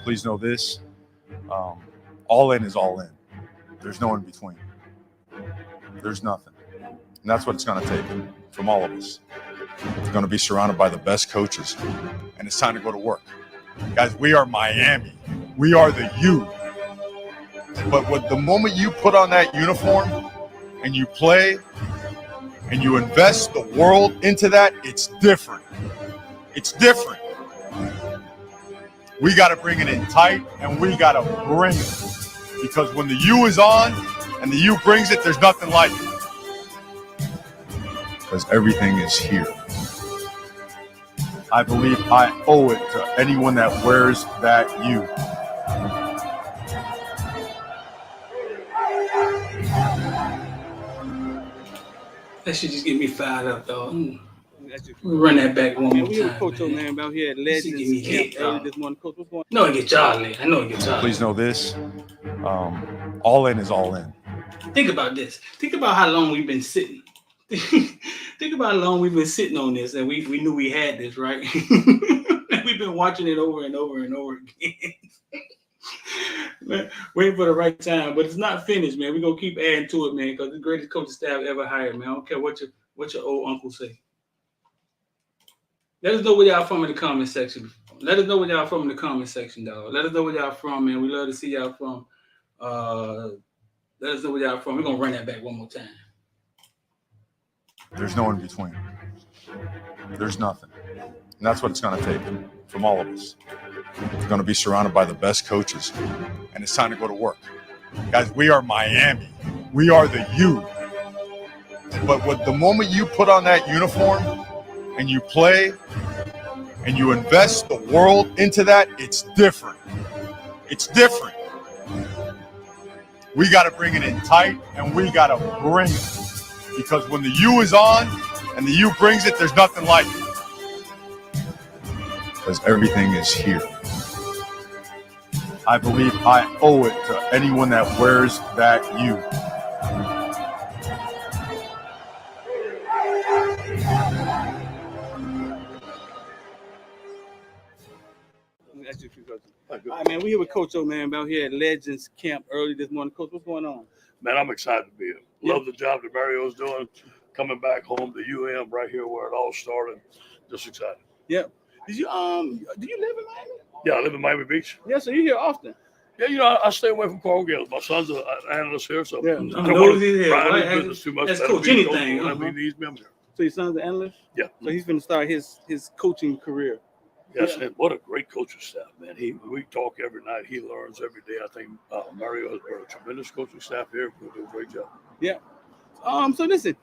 Please know this. All in is all in. There's no in between. There's nothing. And that's what it's going to take from all of us. We're going to be surrounded by the best coaches. And it's time to go to work. Guys, we are Miami. We are the U. But the moment you put on that uniform and you play and you invest the world into that, it's different. It's different. We got to bring it in tight, and we got to bring it. Because when the U is on and the U brings it, there's nothing like it. Because everything is here. I believe I owe it to anyone that wears that U. That should just get me fired up, dog. Run that back one more time. We have Coach man out here at Legends Camp early this morning. Coach, what's going on? No, it gets y'all lit. I know it gets y'all lit. Please know this. All in is all in. Think about this. Think about how long we've been sitting. Think about how long we've been sitting on this, and we knew we had this, right? We've been watching it over and over and over again. Man, waiting for the right time, but it's not finished, man. We're gonna keep adding to it, man, because the greatest coaching staff ever hired, man. I don't care what your old uncle say. Let us know where y'all from in the comment section. Let us know where y'all from in the comment section, dog. Let us know where y'all from, man. We love to see y'all from. Let us know where y'all from. We're gonna run that back one more time. There's no in between. There's nothing. And that's what it's going to take from all of us. We're going to be surrounded by the best coaches. And it's time to go to work. Guys, we are Miami. We are the U. But the moment you put on that uniform and you play and you invest the world into that, it's different. It's different. We got to bring it in tight, and we got to bring it. Because when the U is on and the U brings it, there's nothing like it. Because everything is here. I believe I owe it to anyone that wears that U. All right, man, we here with Coach O, man, out here at Legends Camp early this morning. Coach, what's going on? Man, I'm excited to be here. Love the job that Mario's doing. Coming back home to right here where it all started. Just excited. Yeah. Do you live in Miami? Yeah, I live in Miami Beach. Yeah, so you're here often. Yeah, I stay away from Coral Gables. My son's an analyst here, so yeah. I don't want to pry his business too much. That's coach anything. He needs me here. So your son's an analyst? Yeah. So he's going to start his coaching career. Yes, and what a great coaching staff, man. We talk every night. He learns every day. I think Mario has brought a tremendous coaching staff here. We'll do a great job. Yeah. So listen,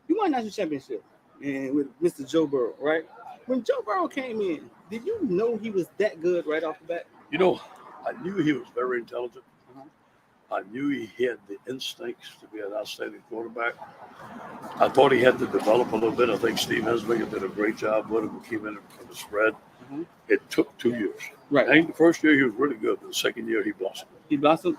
you won a national championship and with Mr. Joe Burrow, right? When Joe Burrow came in, did you know he was that good right off the bat? You know, I knew he was very intelligent. I knew he had the instincts to be an outstanding quarterback. I thought he had to develop a little bit. I think Steve Hensminger did a great job with him. He came in for the spread. It took 2 years. Right. I think the first year he was really good. The second year he blossomed. He blossomed?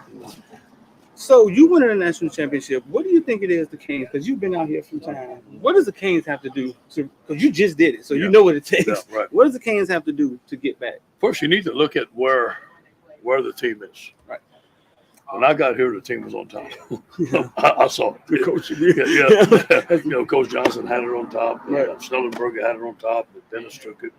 So you won a national championship. What do you think it is the Canes? Because you've been out here some time. What does the Canes have to do? Because you just did it, so you know what it takes. Yeah, right. What does the Canes have to do to get back? First, you need to look at where the team is. Right. When I got here, the team was on top. I saw it. The coach. Yeah. Coach Johnson had it on top. Right. Stellenberger had it on top. Dennis took it.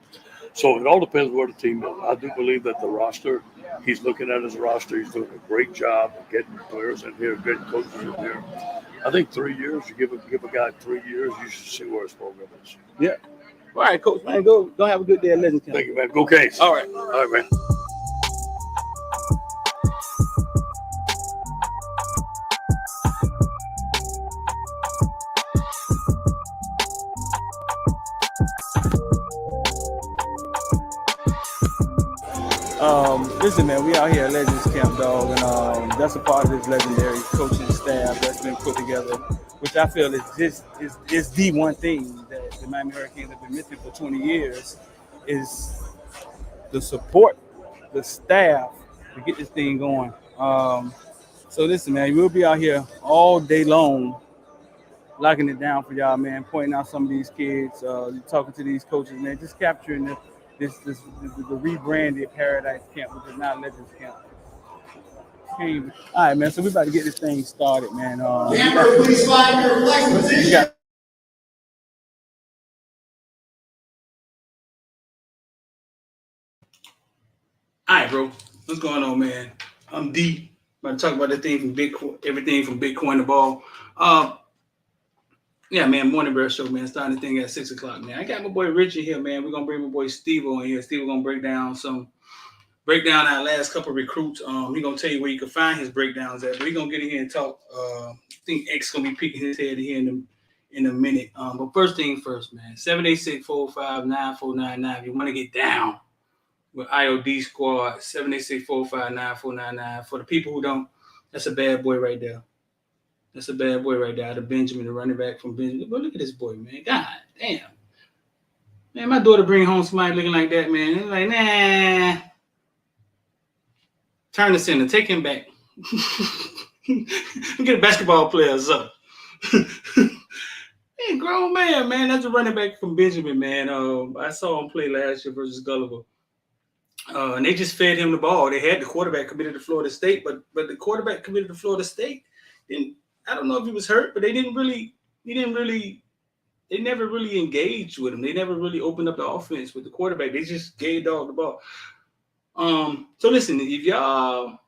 So it all depends where the team is. I do believe that the roster, he's looking at his roster. He's doing a great job of getting players in here, getting coaches in here. I think 3 years, you give a guy 3 years, you should see where his program is. Yeah. All right, Coach, man, go have a good day at Legends Camp. Thank you, man. Go Canes. All right, man. Listen, man, we out here at Legends Camp, dog, and that's a part of this legendary coaching staff that's been put together, which I feel is the one thing that the Miami Hurricanes have been missing for 20 years is the support, the staff to get this thing going. So listen, man, we'll be out here all day long, locking it down for y'all, man, pointing out some of these kids, talking to these coaches, man, just capturing the rebranded Paradise Camp, which is now Legends Camp. All right, man. So we about to get this thing started, man. Please find your flex position. All right, bro. What's going on, man? I'm D. About to talk about the thing from Bitcoin, everything from Bitcoin to ball. Yeah, man. Morning Bear Show, man. Starting the thing at 6 o'clock, man. I got my boy Richie here, man. We're gonna bring my boy Steve on here. Steve gonna break down our last couple of recruits. He gonna tell you where you can find his breakdowns at. But he gonna get in here and talk. I think X gonna be peeking his head here in a minute. But first thing first, man. 786-405-9499. If you want to get down with IOD Squad, 786-405-9499. For the people who don't, that's a bad boy right there. That's a bad boy right there. The Benjamin, the running back from Benjamin. But look at this boy, man. God damn. Man, my daughter bring home somebody looking like that, man. They're like, nah. Turn the center. Take him back. Get a basketball players up. Hey, grown man. That's a running back from Benjamin, man. I saw him play last year versus Gulliver. And they just fed him the ball. They had the quarterback committed to Florida State, but the quarterback committed to Florida State. I don't know if he was hurt, but they never really engaged with him. They never really opened up the offense with the quarterback. They just gave dog the ball. So listen, if y'all,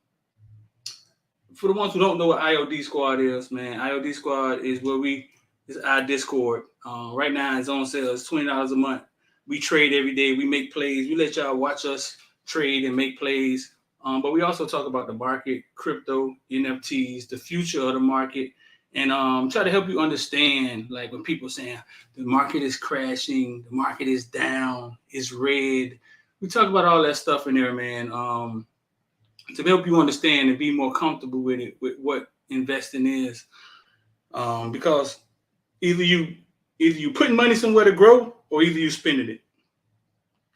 for the ones who don't know what IOD Squad is, man, IOD Squad is is our Discord. Right now it's on sale. It's $20 a month. We trade every day. We make plays. We let y'all watch us trade and make plays. But we also talk about the market, crypto, NFTs, the future of the market, and try to help you understand, like when people saying the market is crashing, the market is down, it's red. We talk about all that stuff in there, man, to help you understand and be more comfortable with it, with what investing is. Because either you putting money somewhere to grow, or either you spending it.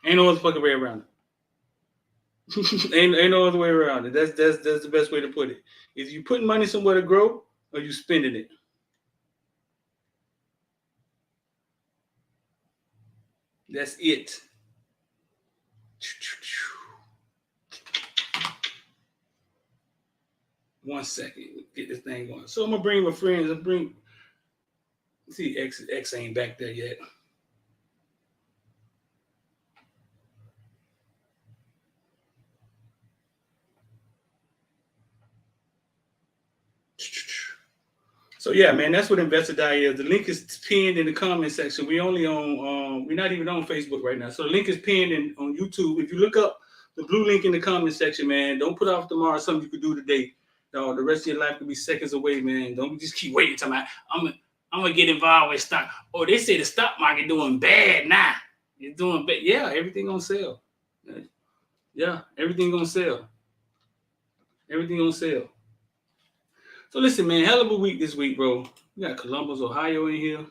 Ain't no other fucking way around it. ain't no other way around it. That's the best way to put it. Either you putting money somewhere to grow, or you spending it. That's it. One second, get this thing going. So I'm gonna bring my friends. See, X ain't back there yet. So yeah, man, that's what Investor Die is. The link is pinned in the comment section. We only on we're not even on Facebook right now. So the link is pinned on YouTube. If you look up the blue link in the comment section, man, don't put off tomorrow something you could do today. No, the rest of your life could be seconds away, man. Don't just keep waiting till I'm gonna get involved with stock. Oh, they say the stock market doing bad now. It's doing bad. Yeah, everything gonna sell. Yeah, everything gonna sell. Everything gonna sell. So listen, man, hell of a week this week, bro. We got Columbus, Ohio in here.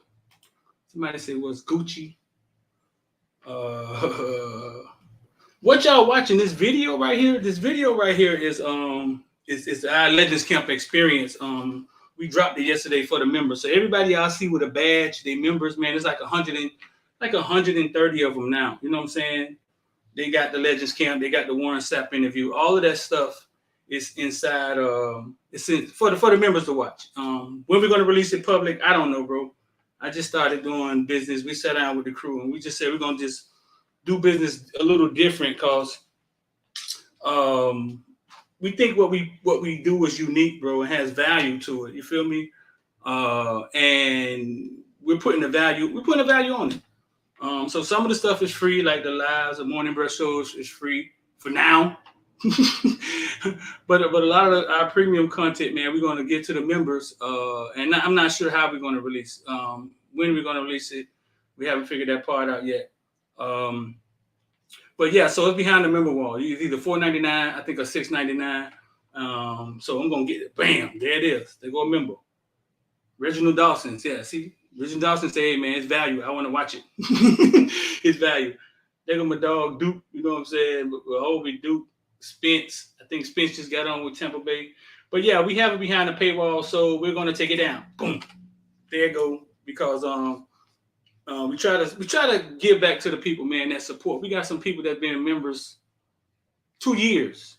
Somebody said, what's Gucci? What y'all watching? This video right here? This video right here is our Legends Camp experience. We dropped it yesterday for the members. So everybody y'all see with a badge, they members, man, it's like 130 of them now. You know what I'm saying? They got the Legends Camp, they got the Warren Sapp interview, all of that stuff. It's inside. For the members to watch. When we're gonna release it public, I don't know, bro. I just started doing business. We sat down with the crew and we just said we're gonna just do business a little different because we think what we do is unique, bro, and has value to it. You feel me? And we're putting a value on it. So some of the stuff is free, like the lives, the morning brush shows is free for now. but a lot of our premium content, man, we're going to get to the members, and I'm not sure how we're going to release. When we're going to release it, we haven't figured that part out yet. But yeah, so it's behind the member wall. It's either $4.99, I think, or $6.99. So I'm going to get it. Bam, there it is. They go a member. Reginald Dawson's, yeah. See, Reginald Dawson said, "Hey man, it's value. I want to watch it. It's value." There go my dog Duke. You know what I'm saying? Hobie, Duke. Spence, I think Spence just got on with Tampa Bay. But yeah, we have it behind the paywall, so we're going to take it down. Boom. There you go. Because We try to give back to the people, man, that support. We got some people that been members 2 years.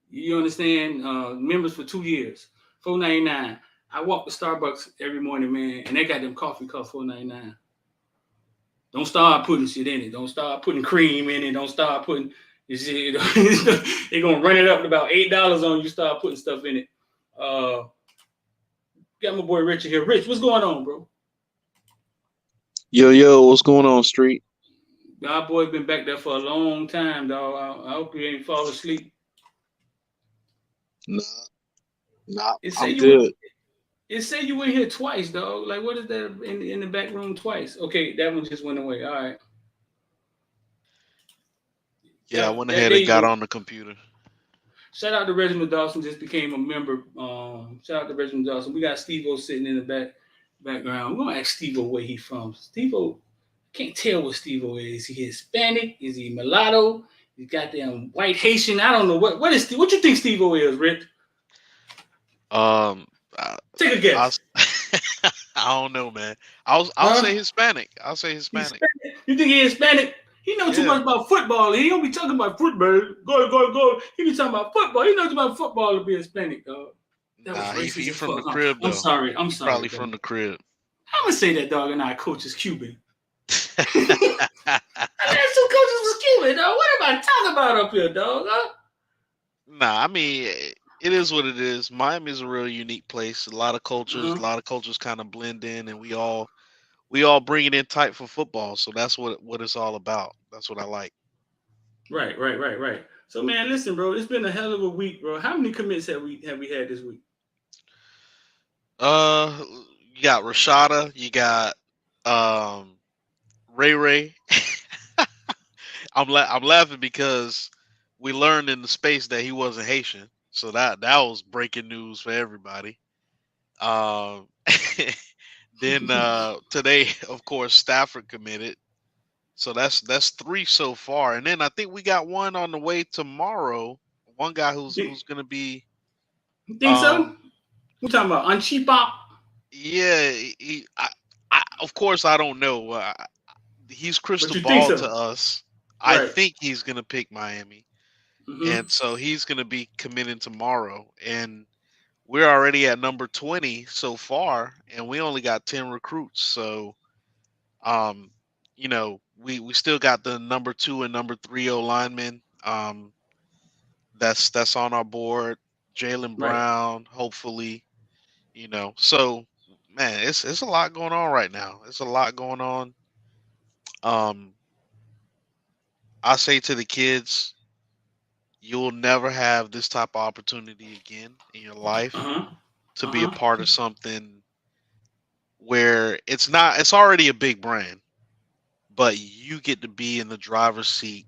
You understand? Members for 2 years, $4.99. I walk to Starbucks every morning, man, and they got them coffee cups $4.99. Don't start putting shit in it. Don't start putting cream in it. Don't start putting shit. They're gonna run it up to about $8 on you. Start putting stuff in it. Got my boy Richard here. Rich, what's going on, bro? Yo, what's going on, Street? Our boy been back there for a long time, dog. I hope you ain't fall asleep. Nah, It I'm good. It say you in here twice, dog. Like, what is that in the back room twice? Okay, that one just went away. All right. Yeah, I went ahead and got on the computer. Shout out to Reginald Dawson, just became a member. Shout out to Reginald Dawson. We got Steve-O sitting in the background. We're gonna ask Steve-O where he from. Steve-O, can't tell what Steve-O is. Is he Hispanic? Is he mulatto? He goddamn white Haitian. I don't know what you think Steve-O is, Rick? Take a guess. I don't know, man. I'll say Hispanic. I'll say Hispanic. You think he's Hispanic? He knows too much about football. He don't be talking about football. Go. He be talking about football. He knows about football to be Hispanic, dog. He's from the crib, though. I'm sorry. Probably from the crib. I'm gonna say that, dog, and our coach is Cuban. I mean, some coaches was Cuban, dog. What am I talking about up here, dog? Huh? Nah, I mean, it is what it is. Miami is a real unique place. A lot of cultures, a lot of cultures kind of blend in, and we all bring it in tight for football. So that's what it's all about. That's what I like. Right. So, man, listen, bro, it's been a hell of a week, bro. How many commits have we had this week? You got Rashada. You got Ray. I'm laughing because we learned in the space that he wasn't Haitian. So that was breaking news for everybody. Then today, of course, Stafford committed. So that's 3 so far. And then I think we got one on the way tomorrow. One guy who's going to be. You think so? We're talking about Acheampong. Yeah, of course I don't know. He's crystal ball to us. Right. I think he's going to pick Miami. Mm-hmm. And so he's going to be committing tomorrow. And we're already at number 20 so far, and we only got 10 recruits. So, we still got the number 2 and number 3 O-linemen. That's on our board. Jalen Brown, hopefully, So, man, it's a lot going on right now. It's a lot going on. I say to the kids, you'll never have this type of opportunity again in your life to be a part of something where it's already a big brand, but you get to be in the driver's seat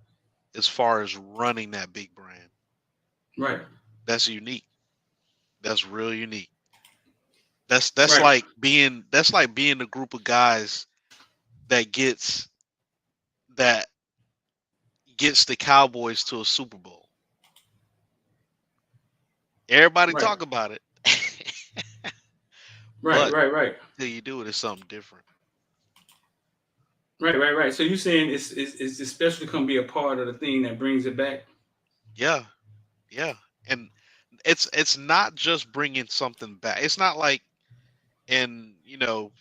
as far as running that big brand. Right. That's unique. That's real unique. That's like being a group of guys that gets the Cowboys to a Super Bowl. Everybody talk about it. Right. Until you do it, it's something different. Right. So you're saying it's especially going to be a part of the thing that brings it back? Yeah. And it's not just bringing something back. It's not like, and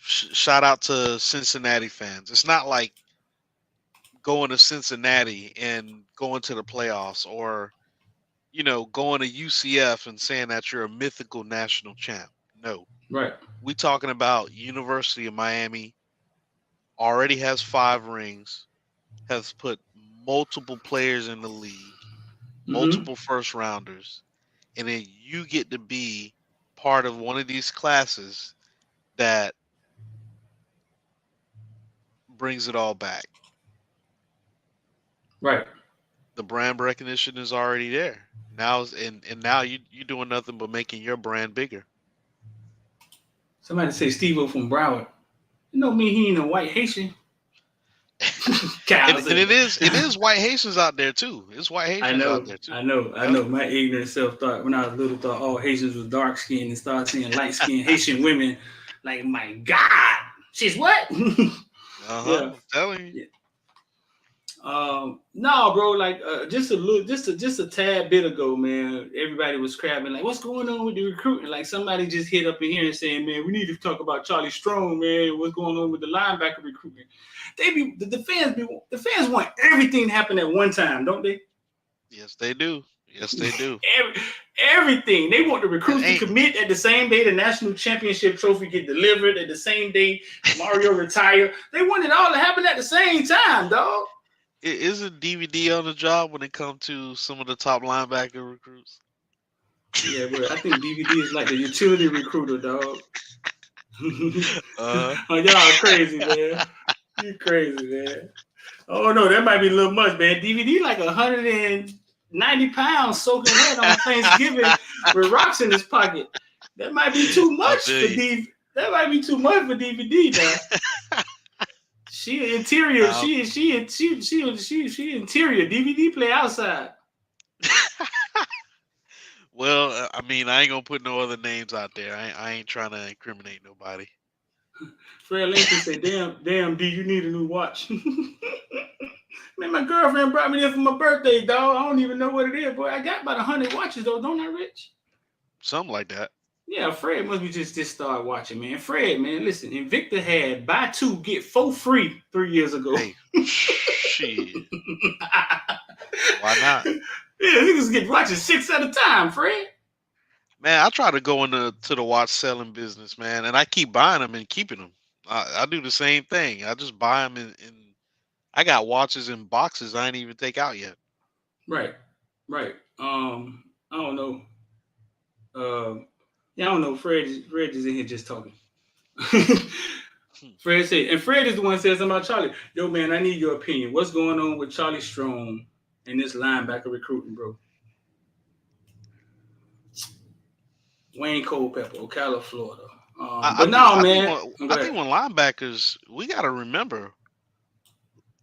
shout out to Cincinnati fans. It's not like going to Cincinnati and going to the playoffs, or going to UCF and saying that you're a mythical national champ. No. Right. We talking about University of Miami already has 5 rings, has put multiple players in the league, multiple first rounders, and then you get to be part of one of these classes that brings it all back. Right. The brand recognition is already there. Now you're doing nothing but making your brand bigger. Somebody say Steve-O from Broward. He ain't a white Haitian. and it is white Haitians out there too. It's white Haitians out there too. I know. My ignorant self thought when I was little all Haitians was dark skinned, and started seeing light skinned Haitian women. Like, my God, she's what? Yeah. I'm telling you. Yeah. No, bro, like just a tad bit ago, man, everybody was crabbing like, what's going on with the recruiting? Like somebody just hit up in here and saying, man, we need to talk about Charlie Strong, man. What's going on with the linebacker recruitment? The fans want everything to happen at one time, don't they? Yes, they do. Yes, they do. Everything. They want the And recruits to commit at the same day the national championship trophy get delivered, at the same day Mario retire. They want it all to happen at the same time, dog. Isn't DVD on the job when it comes to some of the top linebacker recruits? Yeah, but I think DVD is like the utility recruiter, dog. Oh, y'all crazy, man. You crazy, man. Oh no, that might be a little much, man. DVD like 190 pounds soaking wet on Thanksgiving with rocks in his pocket. That might be too much for DVD. That might be too much for DVD, man. She interior. She interior. DVD play outside. Well, I mean, I ain't gonna put no other names out there. I ain't trying to incriminate nobody. Fred Lincoln said, damn, D, you need a new watch. Man, my girlfriend brought me this for my birthday, dog. I don't even know what it is, boy. I got about 100 watches, though, don't I, Rich? Something like that. Yeah, Fred must be just start watching, man. Fred, man, listen, Invicta had buy two, get 4 free 3 years ago. Hey, shit. Why not? Yeah, niggas get watches 6 at a time, Fred. Man, I try to go into the watch selling business, man, and I keep buying them and keeping them. I do the same thing. I just buy them in I got watches in boxes I ain't even take out yet. Right. I don't know. Yeah, I don't know. Fred is in here just talking. Fred said, and Fred is the one that says something about Charlie. Yo, man, I need your opinion. What's going on with Charlie Strong and this linebacker recruiting, bro? Wayne Culpepper, Ocala, Florida. I think when linebackers, we got to remember,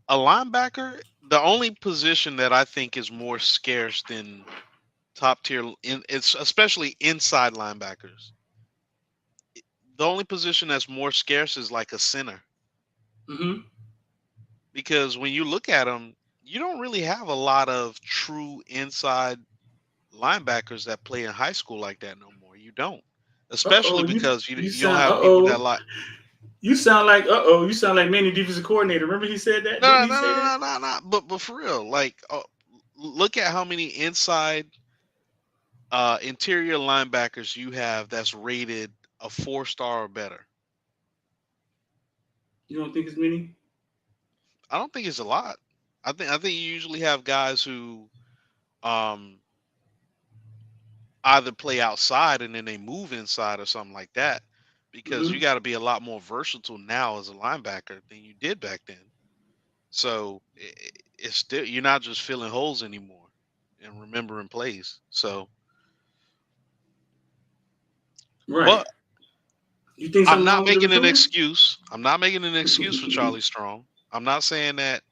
a linebacker, the only position that I think is more scarce than top tier, it's especially inside linebackers. The only position that's more scarce is like a center. Mm-hmm. Because when you look at them, you don't really have a lot of true inside linebackers that play in high school like that no more. You don't, especially because you don't have people that like. You sound like Manny defensive coordinator. Remember he said that? No. But for real, like, look at how many inside interior linebackers you have that's rated a 4-star or better. You don't think it's many? I don't think it's a lot. I think you usually have guys who either play outside and then they move inside or something like that, because you got to be a lot more versatile now as a linebacker than you did back then. So it's still, you're not just filling holes anymore and remembering plays. So right. But you think I'm not making an excuse. I'm not making an excuse for Charlie Strong. I'm not saying that,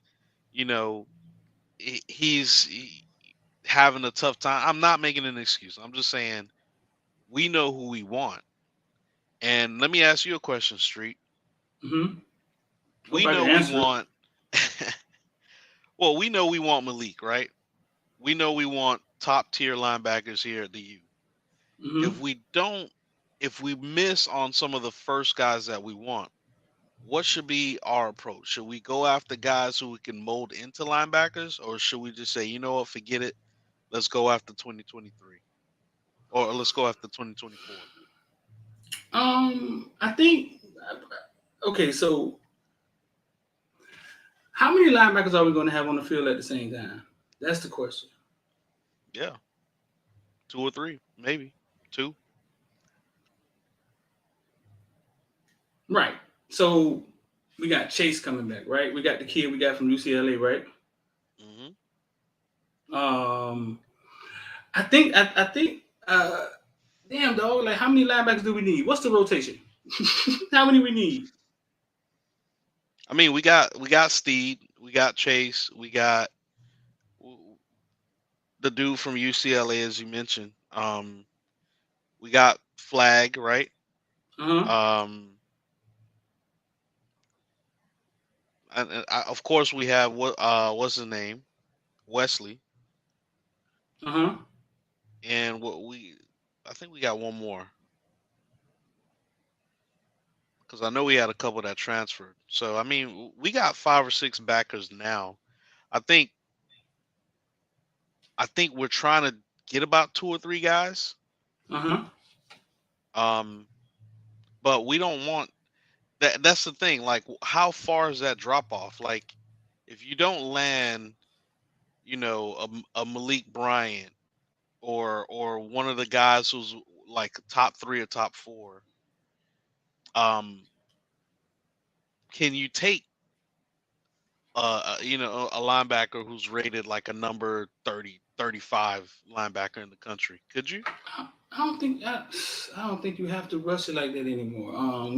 he's having a tough time. I'm not making an excuse. I'm just saying we know who we want. And let me ask you a question, Street. Mm-hmm. We know we want. Well, we know we want Malik, right? We know we want top tier linebackers here at the U. Mm-hmm. If we miss on some of the first guys that we want, what should be our approach? Should we go after guys who we can mold into linebackers, or should we just say, you know what, forget it, let's go after 2023, or let's go after 2024? I think. Okay, so how many linebackers are we going to have on the field at the same time? That's the question. Yeah, 2 or 3, maybe 2. Right. So we got Chase coming back, right? We got the kid we got from UCLA, right? Mm-hmm. I think. Damn, dog. Like, how many linebackers do we need? What's the rotation? How many we need? I mean, we got Steed, we got Chase, we got the dude from UCLA, as you mentioned. We got Flag, right? Uh-huh. of course we have what's his name, Wesley, Uh-huh. and I think we got one more because I know we had a couple that transferred. So I mean, we got 5 or 6 backers now. I think we're trying to get about 2 or 3 guys. Uh-huh. But we don't want that. That's the thing. Like, how far is that drop off? Like, if you don't land, a Malik Bryant or one of the guys who's like top 3 or top 4, can you take a linebacker who's rated like a number 30, 35 linebacker in the country? Could you? I don't think you have to rush it like that anymore.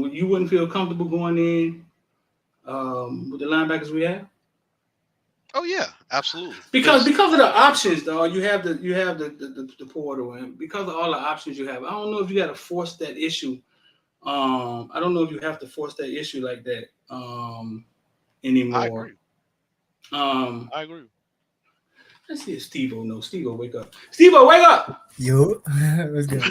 You wouldn't feel comfortable going in with the linebackers we have? Oh yeah, absolutely. Because of the options, though, you have the portal, and because of all the options you have, I don't know if you got to force that issue. I don't know if you have to force that issue like that anymore. I agree. I agree. Let's see if Steve-O knows. Steve-O, wake up. Steve-O, wake up! Yo, what's good?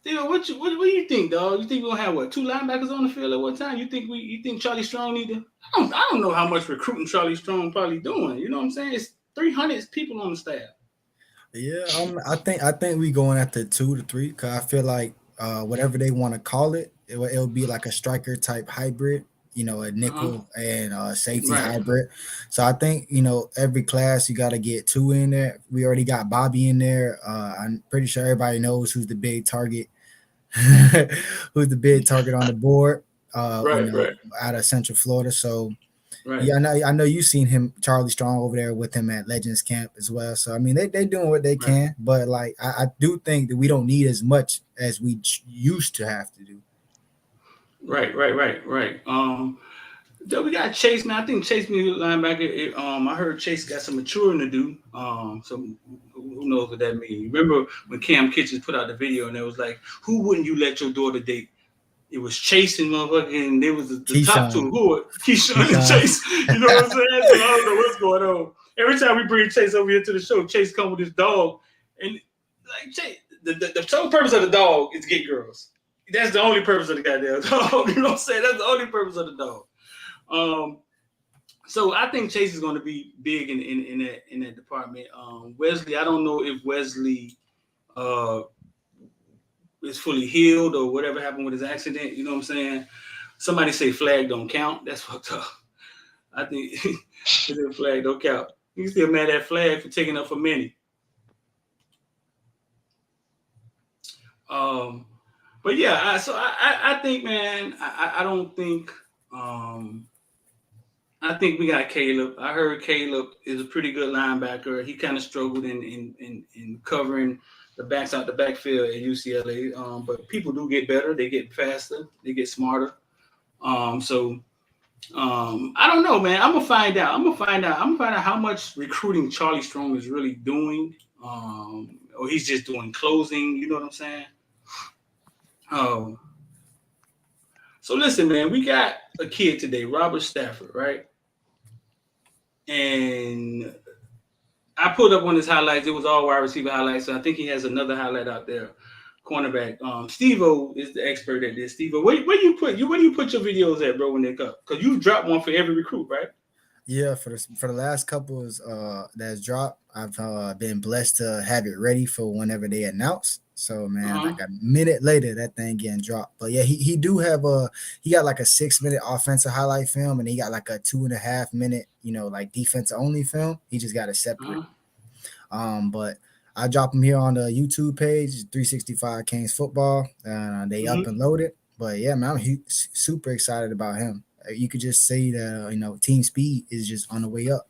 Steve-O, what do you think, dog? You think we're gonna have 2 linebackers on the field at one time? You think Charlie Strong need to? I don't know how much recruiting Charlie Strong probably doing. You know what I'm saying? It's 300 people on the staff. Yeah, I think we going after 2 to 3 because I feel like whatever they want to call it, it'll be like a striker type hybrid, a nickel and safety hybrid. So I think every class you got to get 2 in there. We already got Bobby in there. I'm pretty sure everybody knows who's the big target, who's the big target on the board. Out of Central Florida. So. Right. Yeah, I know you've seen him, Charlie Strong, over there with him at Legends Camp as well. So I mean, they doing what they can, but like I do think that we don't need as much as we used to have to do. Right. So we got Chase, man. I think Chase being a linebacker. I heard Chase got some maturing to do. So who knows what that means? Remember when Cam Kitchens put out the video and it was like, who wouldn't you let your daughter date? It was Chase and motherfucking, and there was the top 2. Who were Keyshawn and Chase? You know what I'm saying? So I don't know what's going on. Every time we bring Chase over here to the show, Chase come with his dog, and like Chase, the sole purpose of the dog is to get girls. That's the only purpose of the goddamn dog. You know what I'm saying? That's the only purpose of the dog. So I think Chase is going to be big in that department. Wesley, I don't know if Wesley is fully healed or whatever happened with his accident. You know what I'm saying? Somebody say flag don't count. That's fucked up. I think flag don't count. You can still mad at flag for taking up for many. But yeah, I think, man, I don't think I think we got Caleb. I heard Caleb is a pretty good linebacker. He kind of struggled in covering the backs out the backfield at UCLA. But people do get better. They get faster. They get smarter. So I don't know, man. I'm gonna find out. I'm gonna find out how much recruiting Charlie Strong is really doing. Or he's just doing closing. You know what I'm saying? So listen, man. We got a kid today, Robert Stafford, right? And I pulled up one of his highlights. It was all wide receiver highlights. So I think he has another highlight out there. Cornerback. Steve-O is the expert at this. Steve-O, where do you put your videos at, bro, when they come? Because you drop one for every recruit, right? Yeah, for the last couple that's dropped, I've been blessed to have it ready for whenever they announce. So man, like a minute later, that thing getting dropped. But yeah, he got like a 6-minute offensive highlight film, and he got like a 2.5 minute, like defensive only film. He just got a separate. But I drop him here on the YouTube page, 365 Kings Football. They up and loaded. But yeah, man, I'm super excited about him. You could just say that team speed is just on the way up.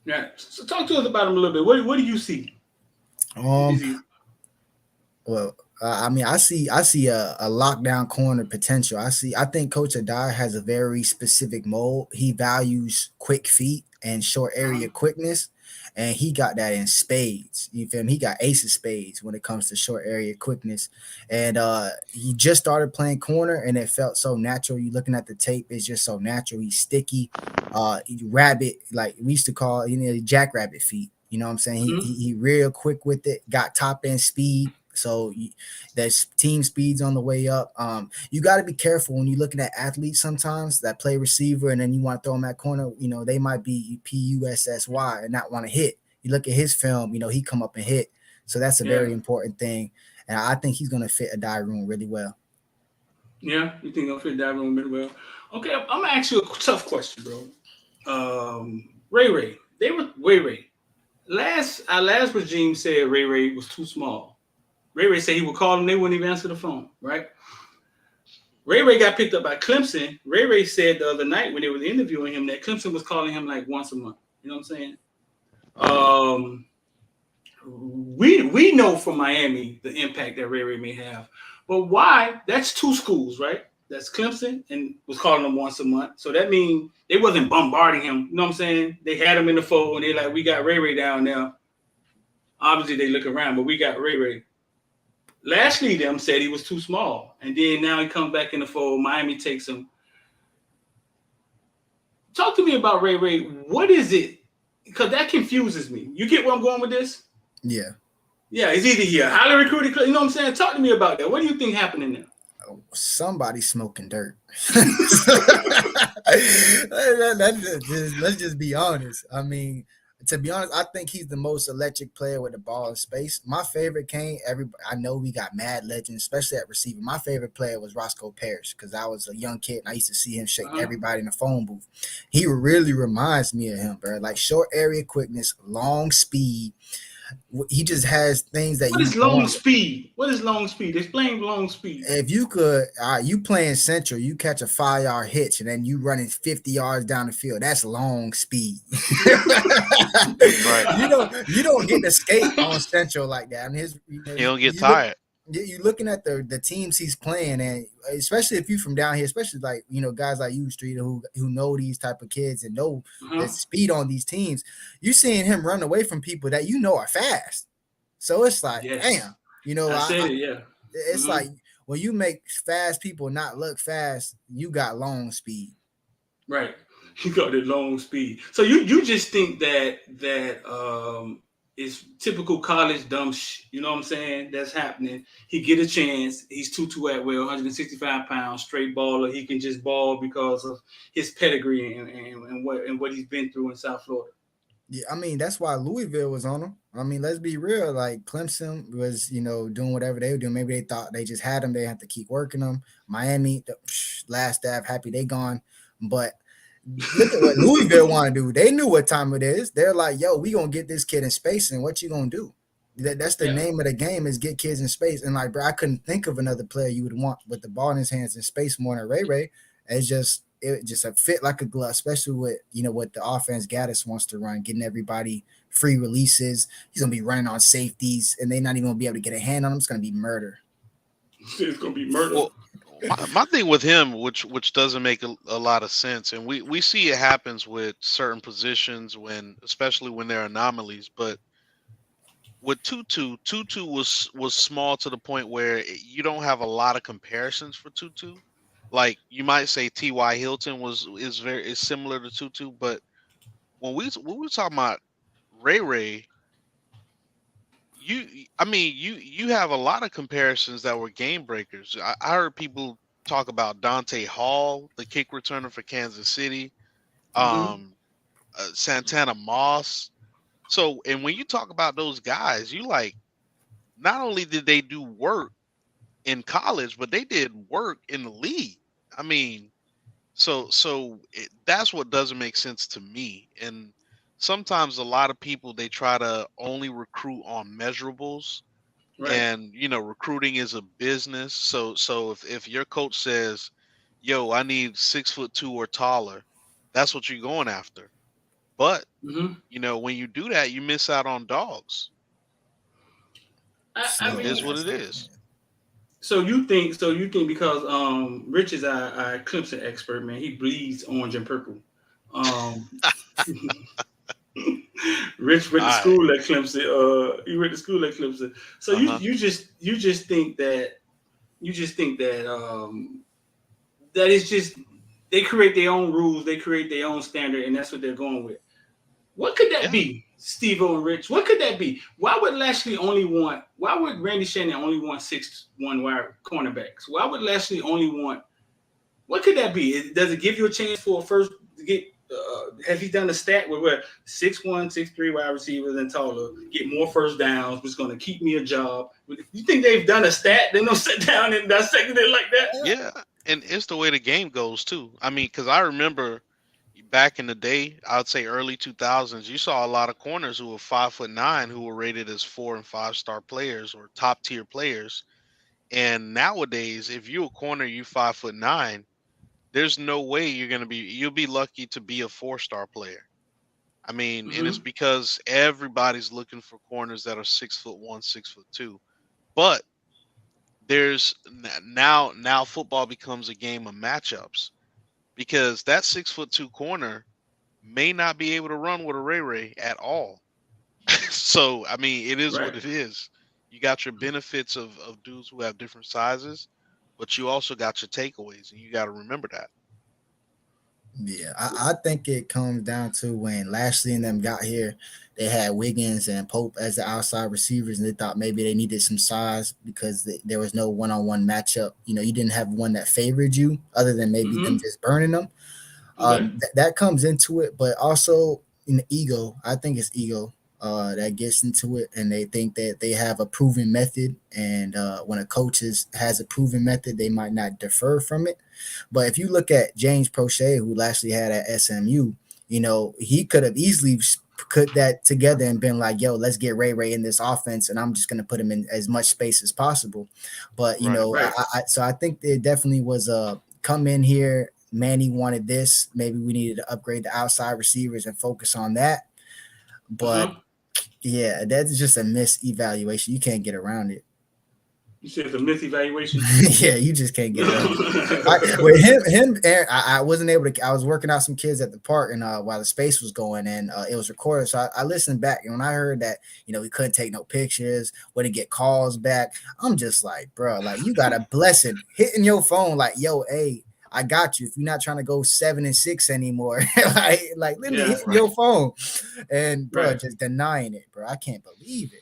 Yeah. So talk to us about him a little bit. What do you see? Well, I see a lockdown corner potential. I think Coach Adai has a very specific mold. He values quick feet and short area quickness, and he got that in spades. You feel me? He got ace of spades when it comes to short area quickness, and he just started playing corner, and it felt so natural. You looking at the tape, it's just so natural. He's sticky, rabbit, like we used to call, jackrabbit feet. You know what I'm saying? He real quick with it, got top end speed. So that team speed's on the way up. You got to be careful when you're looking at athletes sometimes that play receiver and then you want to throw them at corner. They might be PUSSY and not want to hit. You look at his film, he come up and hit. So that's a very important thing. And I think he's going to fit a die room really well. Yeah, you think he'll fit a die room really well? Okay, I'm going to ask you a tough question, bro. Ray. Ray. Our last regime said Ray was too small. Ray said he would call them, they wouldn't even answer the phone, right? Ray got picked up by Clemson. Ray said the other night when they were interviewing him that Clemson was calling him like once a month. You know what I'm saying? We know from Miami the impact that Ray may have. But why? That's two schools, right? That's Clemson and was calling him once a month. So that means they wasn't bombarding him. You know what I'm saying? They had him in the fold and they're like, we got Ray down there. Obviously, they look around, but we got Ray. Lashley them said he was too small. And then now he comes back in the fold. Miami takes him. Talk to me about Ray. What is it? Because that confuses me. You get where I'm going with this? Yeah. Yeah, it's either here. Highly recruited. You know what I'm saying? Talk to me about that. What do you think happening there? Somebody smoking dirt. Let's just be honest. I mean, to be honest, I think he's the most electric player with the ball in space. My favorite I know we got mad legends, especially at receiver. My favorite player was Roscoe Parrish because I was a young kid and I used to see him shake everybody in the phone booth. He really reminds me of him, bro. Like short area quickness, long speed. He just has things that What is long speed? What is long speed? Explain long speed. If you could, you playing central, you catch a 5-yard hitch and then you running 50 yards down the field. That's long speed. Right. You don't get to skate on central like that. I mean, you don't get tired. You're looking at the teams he's playing, and especially if you from down here, especially like guys like you, Street, who know these type of kids and know the speed on these teams. You're seeing him run away from people that are fast. So it's like, damn, it's like when you make fast people not look fast, you got long speed. Right, you got the long speed. So you just think that it's typical college dumb shit. You know what I'm saying? That's happening. He get a chance. He's Tutu Atwell, 165 pounds, straight baller. He can just ball because of his pedigree and what he's been through in South Florida. Yeah, I mean, that's why Louisville was on him. I mean, let's be real. Like Clemson was, doing whatever they were doing. Maybe they thought they just had him. They have to keep working them. Miami, last staff, happy they gone. But look at what Louisville want to do. They knew what time it is. They're like, yo, we going to get this kid in space, and what you going to do? That's the name of the game, is get kids in space. And like, bro, I couldn't think of another player you would want with the ball in his hands in space more than Ray. It just a fit like a glove, especially with, what the offense Gaddis wants to run, getting everybody free releases. He's going to be running on safeties, and they're not even going to be able to get a hand on him. It's going to be murder. It's going to be murder. Well, my thing with him, which doesn't make a lot of sense, and we see it happens with certain positions especially when they're anomalies, but with Tutu was small to the point where you don't have a lot of comparisons for Tutu. Like you might say T.Y. Hilton is similar to Tutu, but when we were talking about Ray, you have a lot of comparisons that were game breakers. I heard people talk about Dante Hall, the kick returner for Kansas City, Santana Moss. So, and when you talk about those guys, you like, not only did they do work in college, but they did work in the league. I mean, that's what doesn't make sense to me. And sometimes a lot of people, they try to only recruit on measurables. Right. And recruiting is a business. So if your coach says, yo, I need 6'2" or taller, that's what you're going after. But when you do that, you miss out on dogs. I mean, it is what it is. So you think because Rich is our Clemson expert, man. He bleeds orange and purple. Rich went to All school at Clemson. He went to school at Clemson. So Uh-huh. you just think that that it's just they create their own rules, they create their own standard, and that's what they're going with. What could that Yeah. be, Steve-O and Rich? What could that be? Why would Randy Shannon only want 6'1" wide cornerbacks? Why would Lashley only want? What could that be? Does it give you a chance for a first to get? Has he done a stat where 6'1", 6'3" wide receivers and taller get more first downs, which is going to keep me a job? You think they've done a stat? They don't sit down and dissect it like that? Yeah, and it's the way the game goes too. I mean, because I remember back in the day, I would say early 2000s, you saw a lot of corners who were 5'9" who were rated as 4 and 5 star players or top tier players. And nowadays, if you're a corner, you 5'9", there's no way you'll be lucky to be a 4-star player. I mean, and it's because everybody's looking for corners that are 6'1", 6'2". But there's now football becomes a game of matchups because that 6'2" corner may not be able to run with a Ray at all. So I mean, it is what it is. You got your benefits of dudes who have different sizes, but you also got your takeaways, and you got to remember that. Yeah, I think it comes down to when Lashley and them got here, they had Wiggins and Pope as the outside receivers, and they thought maybe they needed some size because there was no one-on-one matchup. You know, you didn't have one that favored you other than maybe them just burning them. That comes into it, but also in the ego. I think it's ego that gets into it, and they think that they have a proven method, and when a coach has a proven method, they might not defer from it. But if you look at James Prochet, who Lashley had at SMU, you know, he could have easily put that together and been like, yo, let's get Ray in this offense, and I'm just going to put him in as much space as possible. But, you know, so I think there definitely was a come in here, Manny wanted this, maybe we needed to upgrade the outside receivers and focus on that. But yeah, that's just a misevaluation. You can't get around it. You said it's a misevaluation. Yeah, you just can't get it. With him, Aaron, I wasn't able to. I was working out some kids at the park, and while the space was going, and it was recorded, so I listened back. And when I heard that, you know, he couldn't take no pictures, wouldn't get calls back, I'm just like, bro, like you got a blessing hitting your phone, like, yo, hey, I got you. If you're not trying to go 7-6 anymore, like literally hitting your phone, and bro, just denying it, bro. I can't believe it.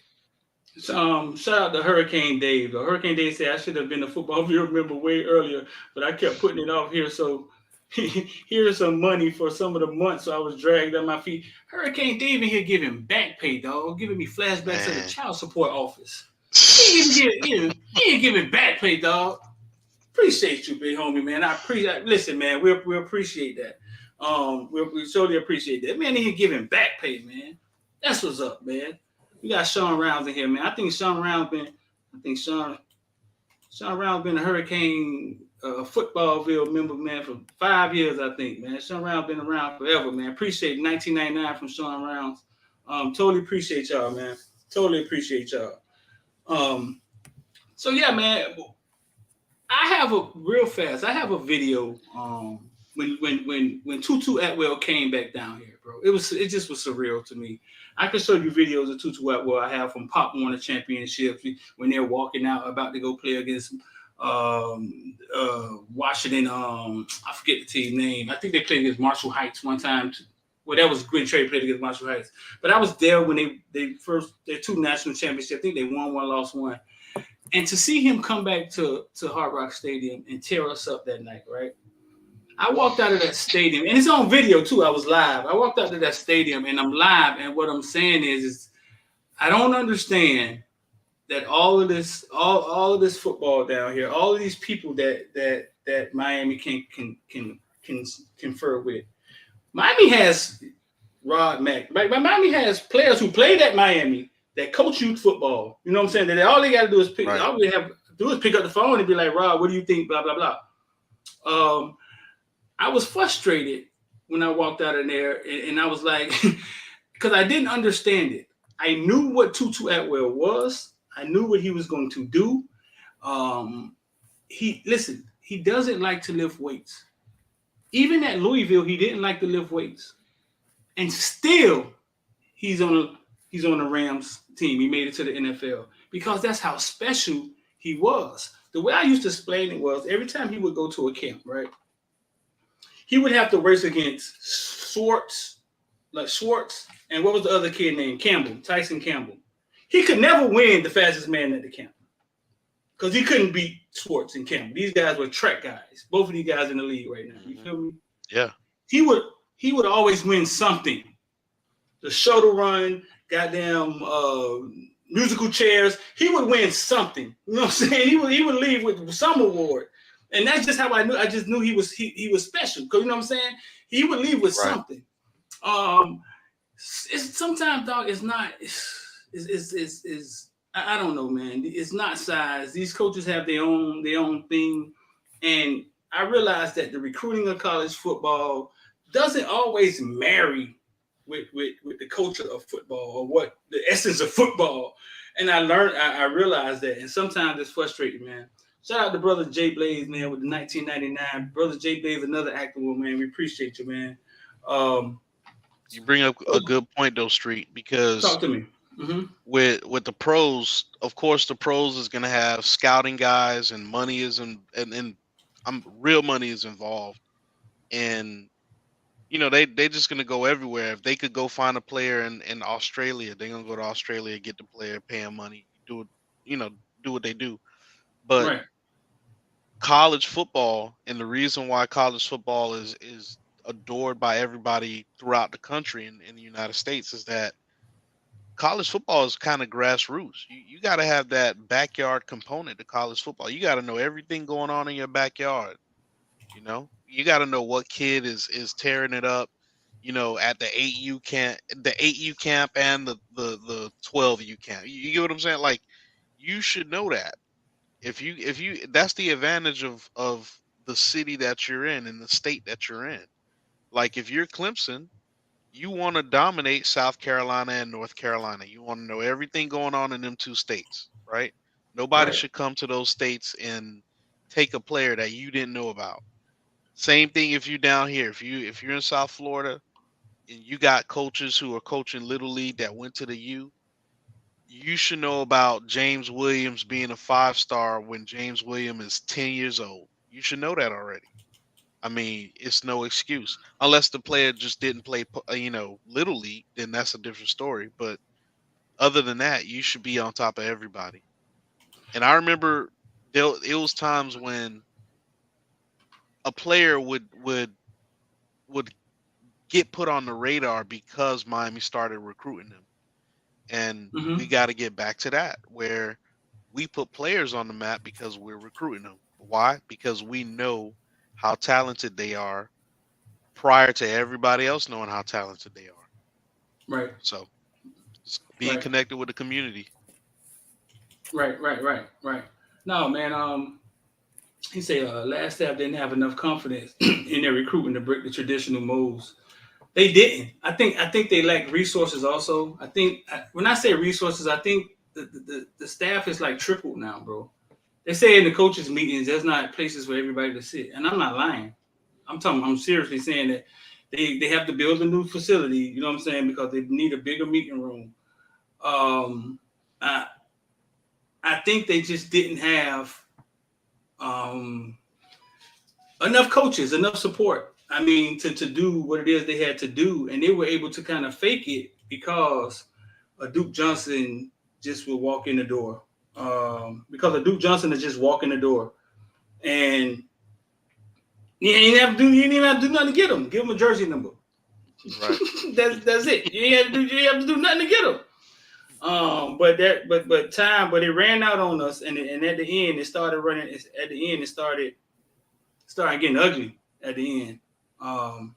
Shout out to Hurricane Dave. Hurricane Dave said I should have been a football viewer member way earlier, but I kept putting it off here. So here's some money for some of the months. So I was dragged on my feet. Hurricane Dave in here giving back pay, dog, giving me flashbacks to the child support office. He ain't giving back pay, dog. Appreciate you, big homie, man. I appreciate. Listen, man, we appreciate that. We totally appreciate that, man. He ain't giving back pay, man. That's what's up, man. We got Sean Rounds in here, man. I think Sean Rounds been a Hurricane Footballville member, man, for 5 years, I think, man. Sean Rounds been around forever, man. Appreciate 1999 from Sean Rounds. Totally appreciate y'all, man. Totally appreciate y'all. So yeah, man. I have a video when Tutu Atwell came back down here, bro. It just was surreal to me. I can show you videos of Tutu Atwell I have from Pop Warner Championships when they're walking out about to go play against Washington. I forget the team name. I think they played against Marshall Heights one time. Well, that was Gwen Trey played against Marshall Heights. But I was there when their two national championships. I think they won one, lost one. And to see him come back to Hard Rock Stadium and tear us up that night, right? I walked out of that stadium, and it's on video too. I was live. I walked out of that stadium, and I'm live. And what I'm saying is I don't understand that all of this football down here, all of these people that Miami can confer with. Miami has Rod Mack. Miami has players who played at Miami that coach youth football. You know what I'm saying? That all they got to do is pick. All they have to do is pick up the phone and be like, Rod, what do you think? Blah blah blah. I was frustrated when I walked out of there, and I was like, because I didn't understand it. I knew what Tutu Atwell was. I knew what he was going to do. He doesn't like to lift weights. Even at Louisville, he didn't like to lift weights. and still he's on the Rams team. He made it to the NFL because that's how special he was. The way I used to explain it was every time he would go to a camp, right? He would have to race against Schwartz, and what was the other kid named Campbell, Tyson Campbell. He could never win the fastest man at the camp because he couldn't beat Schwartz and Campbell. These guys were track guys. Both of these guys in the league right now. You feel me? Yeah. He would always win something. The shuttle run, goddamn musical chairs. He would win something. You know what I'm saying? He would leave with some award. And that's just how I knew. I just knew he was special. Because you know what I'm saying? He would leave with something. It's sometimes, dog, it's not. It's I don't know, man. It's not size. These coaches have their own thing, and I realized that the recruiting of college football doesn't always marry with the culture of football or what the essence of football. And I realized that, and sometimes it's frustrating, man. Shout out to brother Jay Blaze, man, with the 1999. Brother Jay Blaze, another active one, man. We appreciate you, man. You bring up a good point, though, Street, because talk to me. With the pros, of course, the pros is going to have scouting guys, and money is and real money is involved, and you know they just going to go everywhere. If they could go find a player in Australia, they're going to go to Australia, get the player, pay him money, do what they do. But Right. College football, and the reason why college football is adored by everybody throughout the country and in the United States is that college football is kind of grassroots. You got to have that backyard component to college football. You got to know everything going on in your backyard. You know, you got to know what kid is tearing it up, you know, at the 8U camp and the 12U camp. You get what I'm saying? Like, you should know that. If you that's the advantage of the city that you're in and the state that you're in. Like, if you're Clemson, you want to dominate South Carolina and North Carolina. You want to know everything going on in them two states, right? Nobody should come to those states and take a player that you didn't know about. Same thing if you're down here. If you're in South Florida and you got coaches who are coaching Little League that went to the U, you should know about James Williams being a 5-star when James Williams is 10 years old. You should know that already. I mean, it's no excuse. Unless the player just didn't play, Little League, then that's a different story. But other than that, you should be on top of everybody. And I remember it was times when a player would get put on the radar because Miami started recruiting them. And we got to get back to that, where we put players on the map because we're recruiting them. Why? Because we know how talented they are prior to everybody else knowing how talented they are. Right. So being connected with the community. Right. No, man. He said last staff didn't have enough confidence in their recruitment to break the traditional moves. They didn't. I think they lack resources also. I think when I say resources, I think the staff is like tripled now, bro. They say in the coaches' meetings, there's not places for everybody to sit. And I'm not lying. I'm seriously saying that they have to build a new facility, you know what I'm saying, because they need a bigger meeting room. I think they just didn't have enough coaches, enough support. I mean, to do what it is they had to do. And they were able to kind of fake it because Duke Johnson just would walk in the door. Because Duke Johnson is just walking the door. And you didn't even have to do nothing to get him. Give him a jersey number. Right. That's it. You didn't have to do nothing to get him. But it ran out on us, and at the end it started running. At the end it started getting ugly. At the end, I'm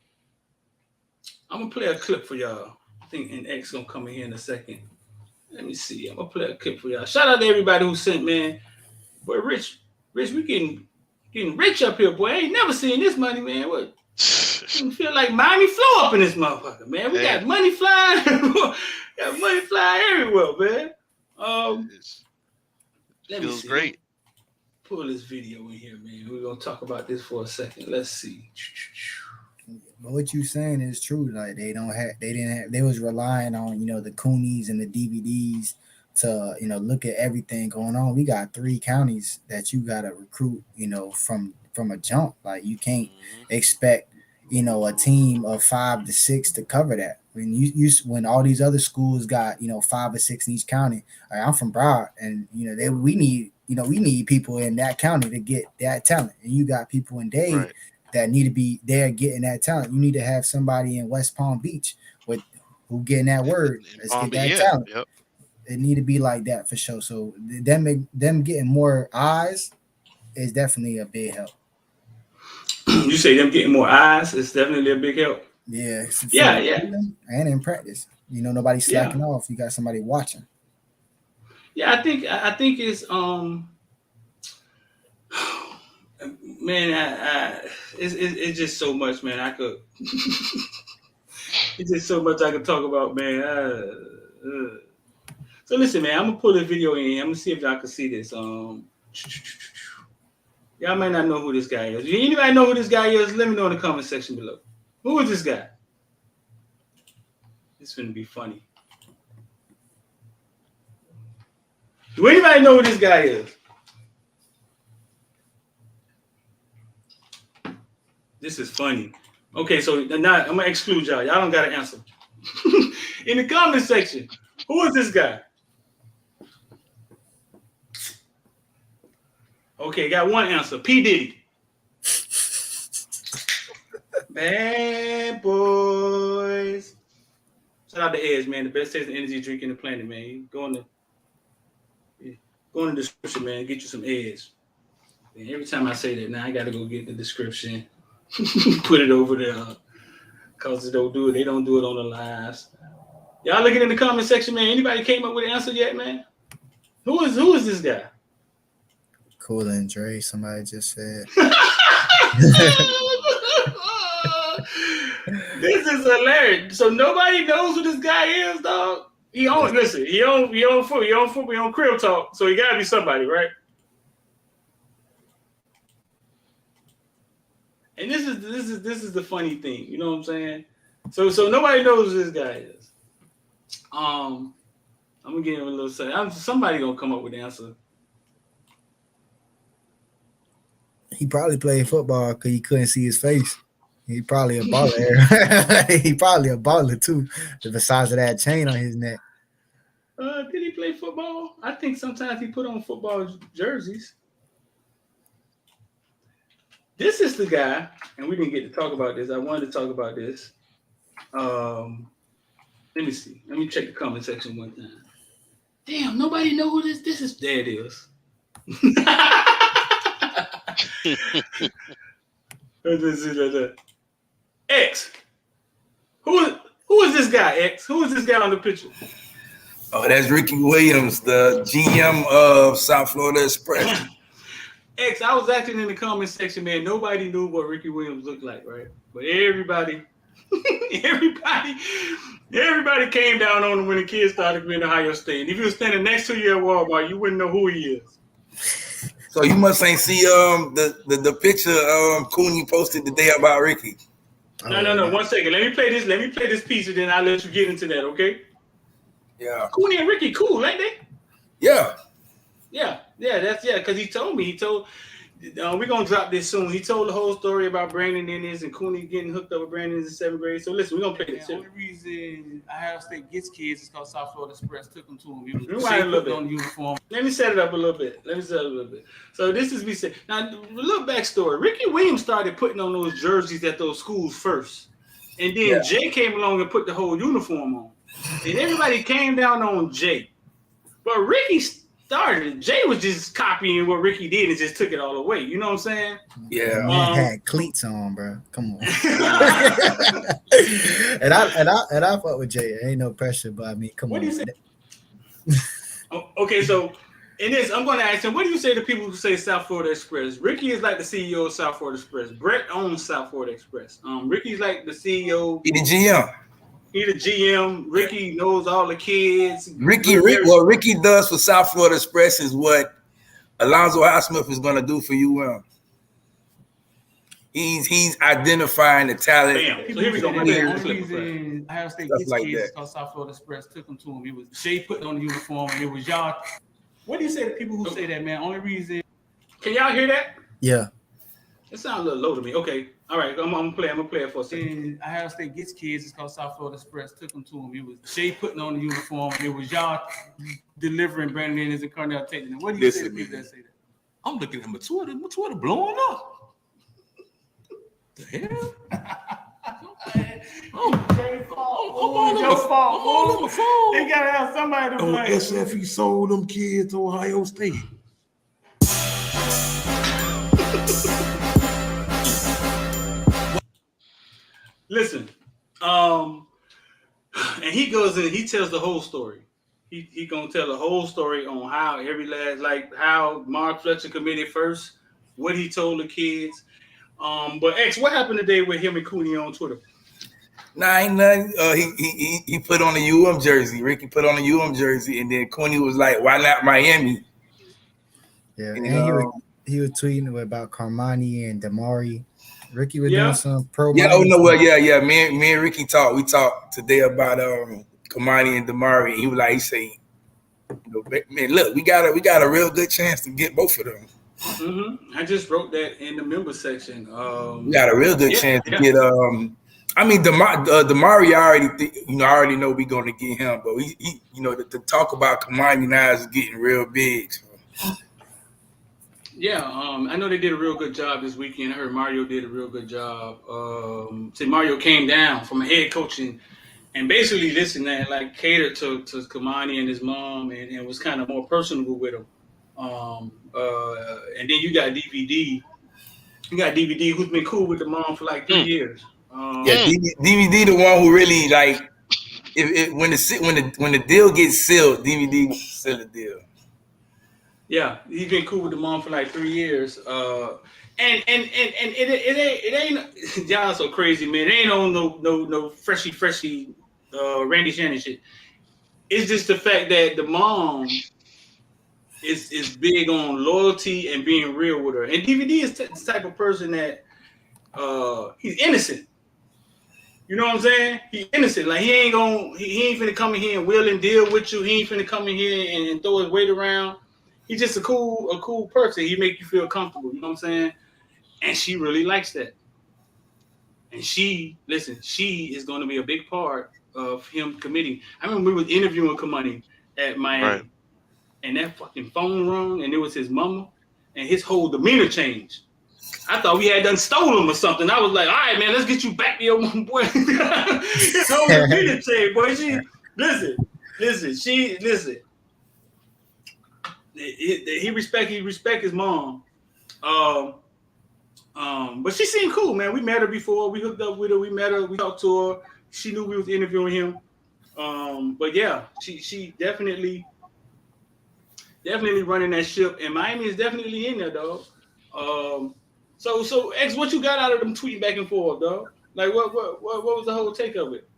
gonna play a clip for y'all. I think X gonna come in here in a second. Let me see. I'm gonna play a clip for y'all. Shout out to everybody who sent, man. But Rich, we getting rich up here, boy. I ain't never seen this money, man. What? I feel like Miami flow up in this motherfucker, man. We got money flying. Got money flying everywhere, man. Let me see. Great. Pull this video in here, man. We're gonna talk about this for a second. Let's see. But what you saying is true. Like they was relying on, the Coonies and the DVDs to, look at everything going on. We got 3 counties that you gotta recruit, from a jump. Like you can't expect, a team of 5 to 6 to cover that. When when all these other schools got, 5 or 6 in each county. Like, I'm from Broward, and we need people in that county to get that talent, and you got people in Dade. Right. That need to be there getting that talent. You need to have somebody in West Palm Beach who getting that word. Let's get that talent. Yep. It need to be like that for sure. So them getting more eyes is definitely a big help. You say them getting more eyes is definitely a big help. Yeah. Yeah. And in practice, nobody's slacking off. You got somebody watching. Yeah, I think it's man, it's just so much, man. It's just so much I could talk about, man. So listen, man, I'm gonna pull this video in. I'm gonna see if y'all can see this. Y'all might not know who this guy is. If anybody know who this guy is, let me know in the comment section below. Who is this guy? It's gonna be funny. Do anybody know who this guy is? This is funny. Okay, so now I'm gonna exclude y'all. Y'all don't gotta answer. In the comment section, who is this guy? Okay, got one answer. P. Diddy. Bad boys. Shout out to Edge, man. The best tasting energy drink in the planet, man. Go in the description, man. Get you some Edge. And every time I say that, now I gotta go get the description. Put it over there, cause they don't do it on the lives. Y'all looking in the comment section, man. Anybody came up with an answer yet, man? Who is this guy? Cool and Dre. Somebody just said. This is hilarious. So nobody knows who this guy is, dog. He on football, he on Crib Talk. So he gotta be somebody, right? And this is the funny thing, you know what I'm saying? So nobody knows who this guy is. I'm gonna give him a little second. Somebody gonna come up with the answer. He probably played football because you couldn't see his face. He probably a baller. He probably a baller too, the size of that chain on his neck. Did he play football? I think sometimes he put on football jerseys. This is the guy, and we didn't get to talk about this. I wanted to talk about this. Let me see. Let me check the comment section one time. Damn, nobody know who this is. There it is. X. Who is this guy, X? Who is this guy on the picture? Oh, that's Ricky Williams, the GM of South Florida Express. X, I was acting in the comment section, man. Nobody knew what Ricky Williams looked like, right? But everybody came down on him when the kids started going to Ohio State. And if you were standing next to you at Walmart, you wouldn't know who he is. So you must ain't see the picture Cooney posted today about Ricky. No. 1 second. Let me play this piece, and then I'll let you get into that, okay? Yeah. Cooney and Ricky, cool, ain't they? Yeah. Because he told me, we're going to drop this soon. He told the whole story about Brandon Dennis and Cooney getting hooked up with Brandon in the 7th grade. So listen, we're going to play this. The only reason Ohio State gets kids is because South Florida Express took them to him. He was on the uniform. Let me set it up a little bit. So this is me saying. Now, a little backstory. Ricky Williams started putting on those jerseys at those schools first. And then Jay came along and put the whole uniform on. And everybody came down on Jay. But Ricky started. Jay was just copying what Ricky did and just took it all away. You know what I'm saying? Yeah. Man had cleats on, bro. Come on. and I fuck with Jay. Ain't no pressure, but I mean, come what on. What do you say? Okay, so in this, I'm going to ask him, what do you say to people who say South Florida Express? Ricky is like the CEO of South Florida Express. Brett owns South Florida Express. Ricky's like the CEO. He the GM. He the GM. Ricky knows all the kids. What Ricky does for South Florida Express is what Alonzo Highsmith is going to do for UM. he's identifying the talent. Bam. So here we go. My The bad. only reason Ohio State Stuff gets like kids that. is because South Florida Express took them to him. It was Shea putting on the uniform, and it was y'all. What do you say to people who say that, man? Only reason. Can y'all hear that? Yeah. It sounds a little low to me. Okay. All right. I'm gonna play it for a second. Ohio State gets kids is because South Florida Express took them to him. It was Shea putting on the uniform, and it was y'all delivering Brandon Innes and Cornell taking them. What do you say to people that say that? I'm looking at Twitter blowing up. The hell? I'm on the phone. They gotta have somebody to play. SFE sold them kids to Ohio State. Listen, and he goes in. He tells the whole story. He gonna tell the whole story on how how Mark Fletcher committed first, what he told the kids. But X, what happened today with him and Cooney on Twitter? Nah, ain't nothing. He put on a jersey. Ricky put on a jersey, and then Cooney was like, "Why not Miami?" Yeah, and he was tweeting about Carmani and Damari. Ricky was doing some pro. Yeah, yeah. Me and Ricky talked. We talked today about Kamani and Damari. He say, man, look, we got a real good chance to get both of them. Mm-hmm. I just wrote that in the member section. We got a real good chance to get. I mean, Damari, I already know we're going to get him, but he the talk about Kamani now is getting real big. So. Yeah, I know they did a real good job this weekend. I heard Mario did a real good job. Mario came down from head coaching and basically catered to Kamani and his mom and was kind of more personable with him. And then you got DVD. You got DVD who's been cool with the mom for like 3 years. DVD the one who really when the deal gets sealed, DVD seal the deal. Yeah, he's been cool with the mom for like 3 years. And it ain't y'all so crazy, man. It ain't on no freshy Randy Shannon shit. It's just the fact that the mom is big on loyalty and being real with her. And DVD is the type of person that he's innocent. You know what I'm saying? He's innocent. Like he ain't finna come in here and wheel and deal with you. He ain't finna come in here and throw his weight around. He's just a cool person. He make you feel comfortable. You know what I'm saying? And she really likes that. And she is going to be a big part of him committing. I remember we was interviewing Kamani at Miami, right. And that fucking phone rung, and it was his mama, and his whole demeanor changed. I thought we had done stole him or something. I was like, all right, man, let's get you back to your mom, boy. His whole demeanor changed, boy. Listen. He respect his mom, but she seemed cool, man. We met her before. We hooked up with her. We met her. We talked to her. She knew we was interviewing him. But yeah, she definitely running that ship, and Miami is definitely in there, dog. So X, what you got out of them tweeting back and forth, dog? Like what was the whole take of it?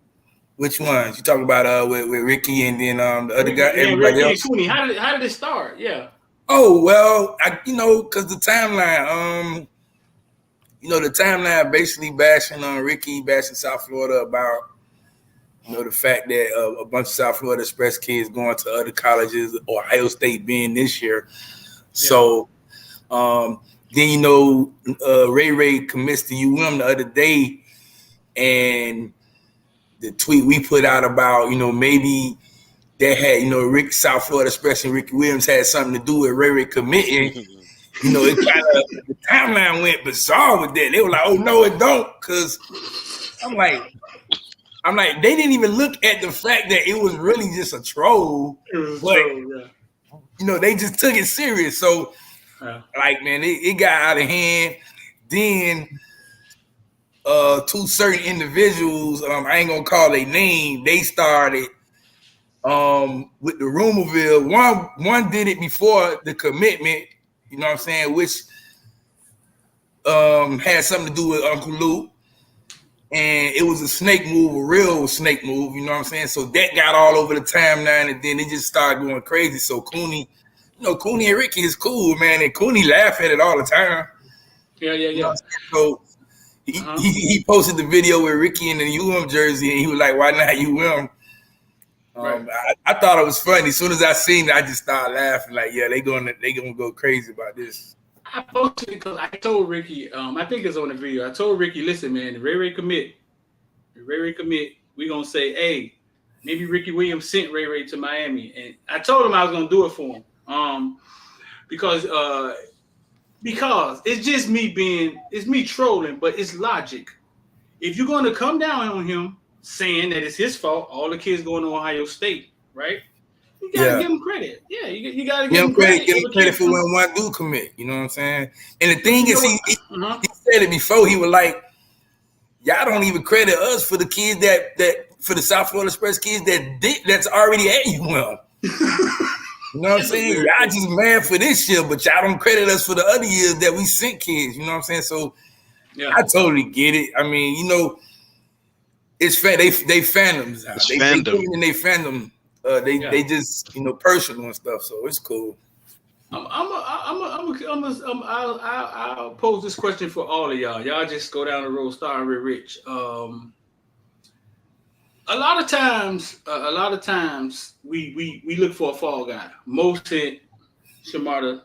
Which ones you talking about? With Ricky and then the other guy, everybody Ricky else. And Cooney. How did it start? Yeah. Oh well, because the timeline, the timeline basically bashing on Ricky, bashing South Florida about, the fact that a bunch of South Florida Express kids going to other colleges, Ohio State being this year. Yeah. So, then Ray commits to UM the other day, and the tweet we put out about, maybe that had, South Florida Express and Ricky Williams had something to do with Ray committing. It kind of, the timeline went bizarre with that. They were like, oh, no, it don't. Because I'm like, they didn't even look at the fact that it was really just a troll. But, they just took it serious. So, man, it got out of hand. Then two certain individuals, I ain't gonna call their name, they started with the rumorville. One did it before the commitment, you know what I'm saying, which had something to do with Uncle Luke. And it was a snake move, a real snake move, you know what I'm saying? So that got all over the timeline, and then it just started going crazy. So Cooney and Ricky is cool, man, and Cooney laugh at it all the time. Yeah. So He posted the video with Ricky in the UM jersey, and he was like, "Why not UM?" I thought it was funny. As soon as I seen it, I just started laughing. Like, yeah, they gonna go crazy about this. I posted it because I told Ricky. I think it's on the video. I told Ricky, listen, man, if Ray commit, we gonna say, hey, maybe Ricky Williams sent Ray to Miami, and I told him I was gonna do it for him. Because it's just it's me trolling, but it's logic. If you're gonna come down on him saying that it's his fault, all the kids going to Ohio State, right? You gotta give him credit. Yeah, you gotta give him credit. Give him credit for when one do commit. You know what I'm saying? And the thing is, he said it before. He was like, "Y'all don't even credit us for the kids that for the South Florida Express kids that's already at UM." You know what I'm saying? Y'all just mad for this year, but y'all don't credit us for the other years that we sent kids. You know what I'm saying? So I totally get it. I mean, you know, it's they fandoms. They fandom. They just personal and stuff. So it's cool. I'll pose this question for all of y'all. Y'all just go down the road starting with Rich. A lot of times we look for a fall guy. Most hit Shamata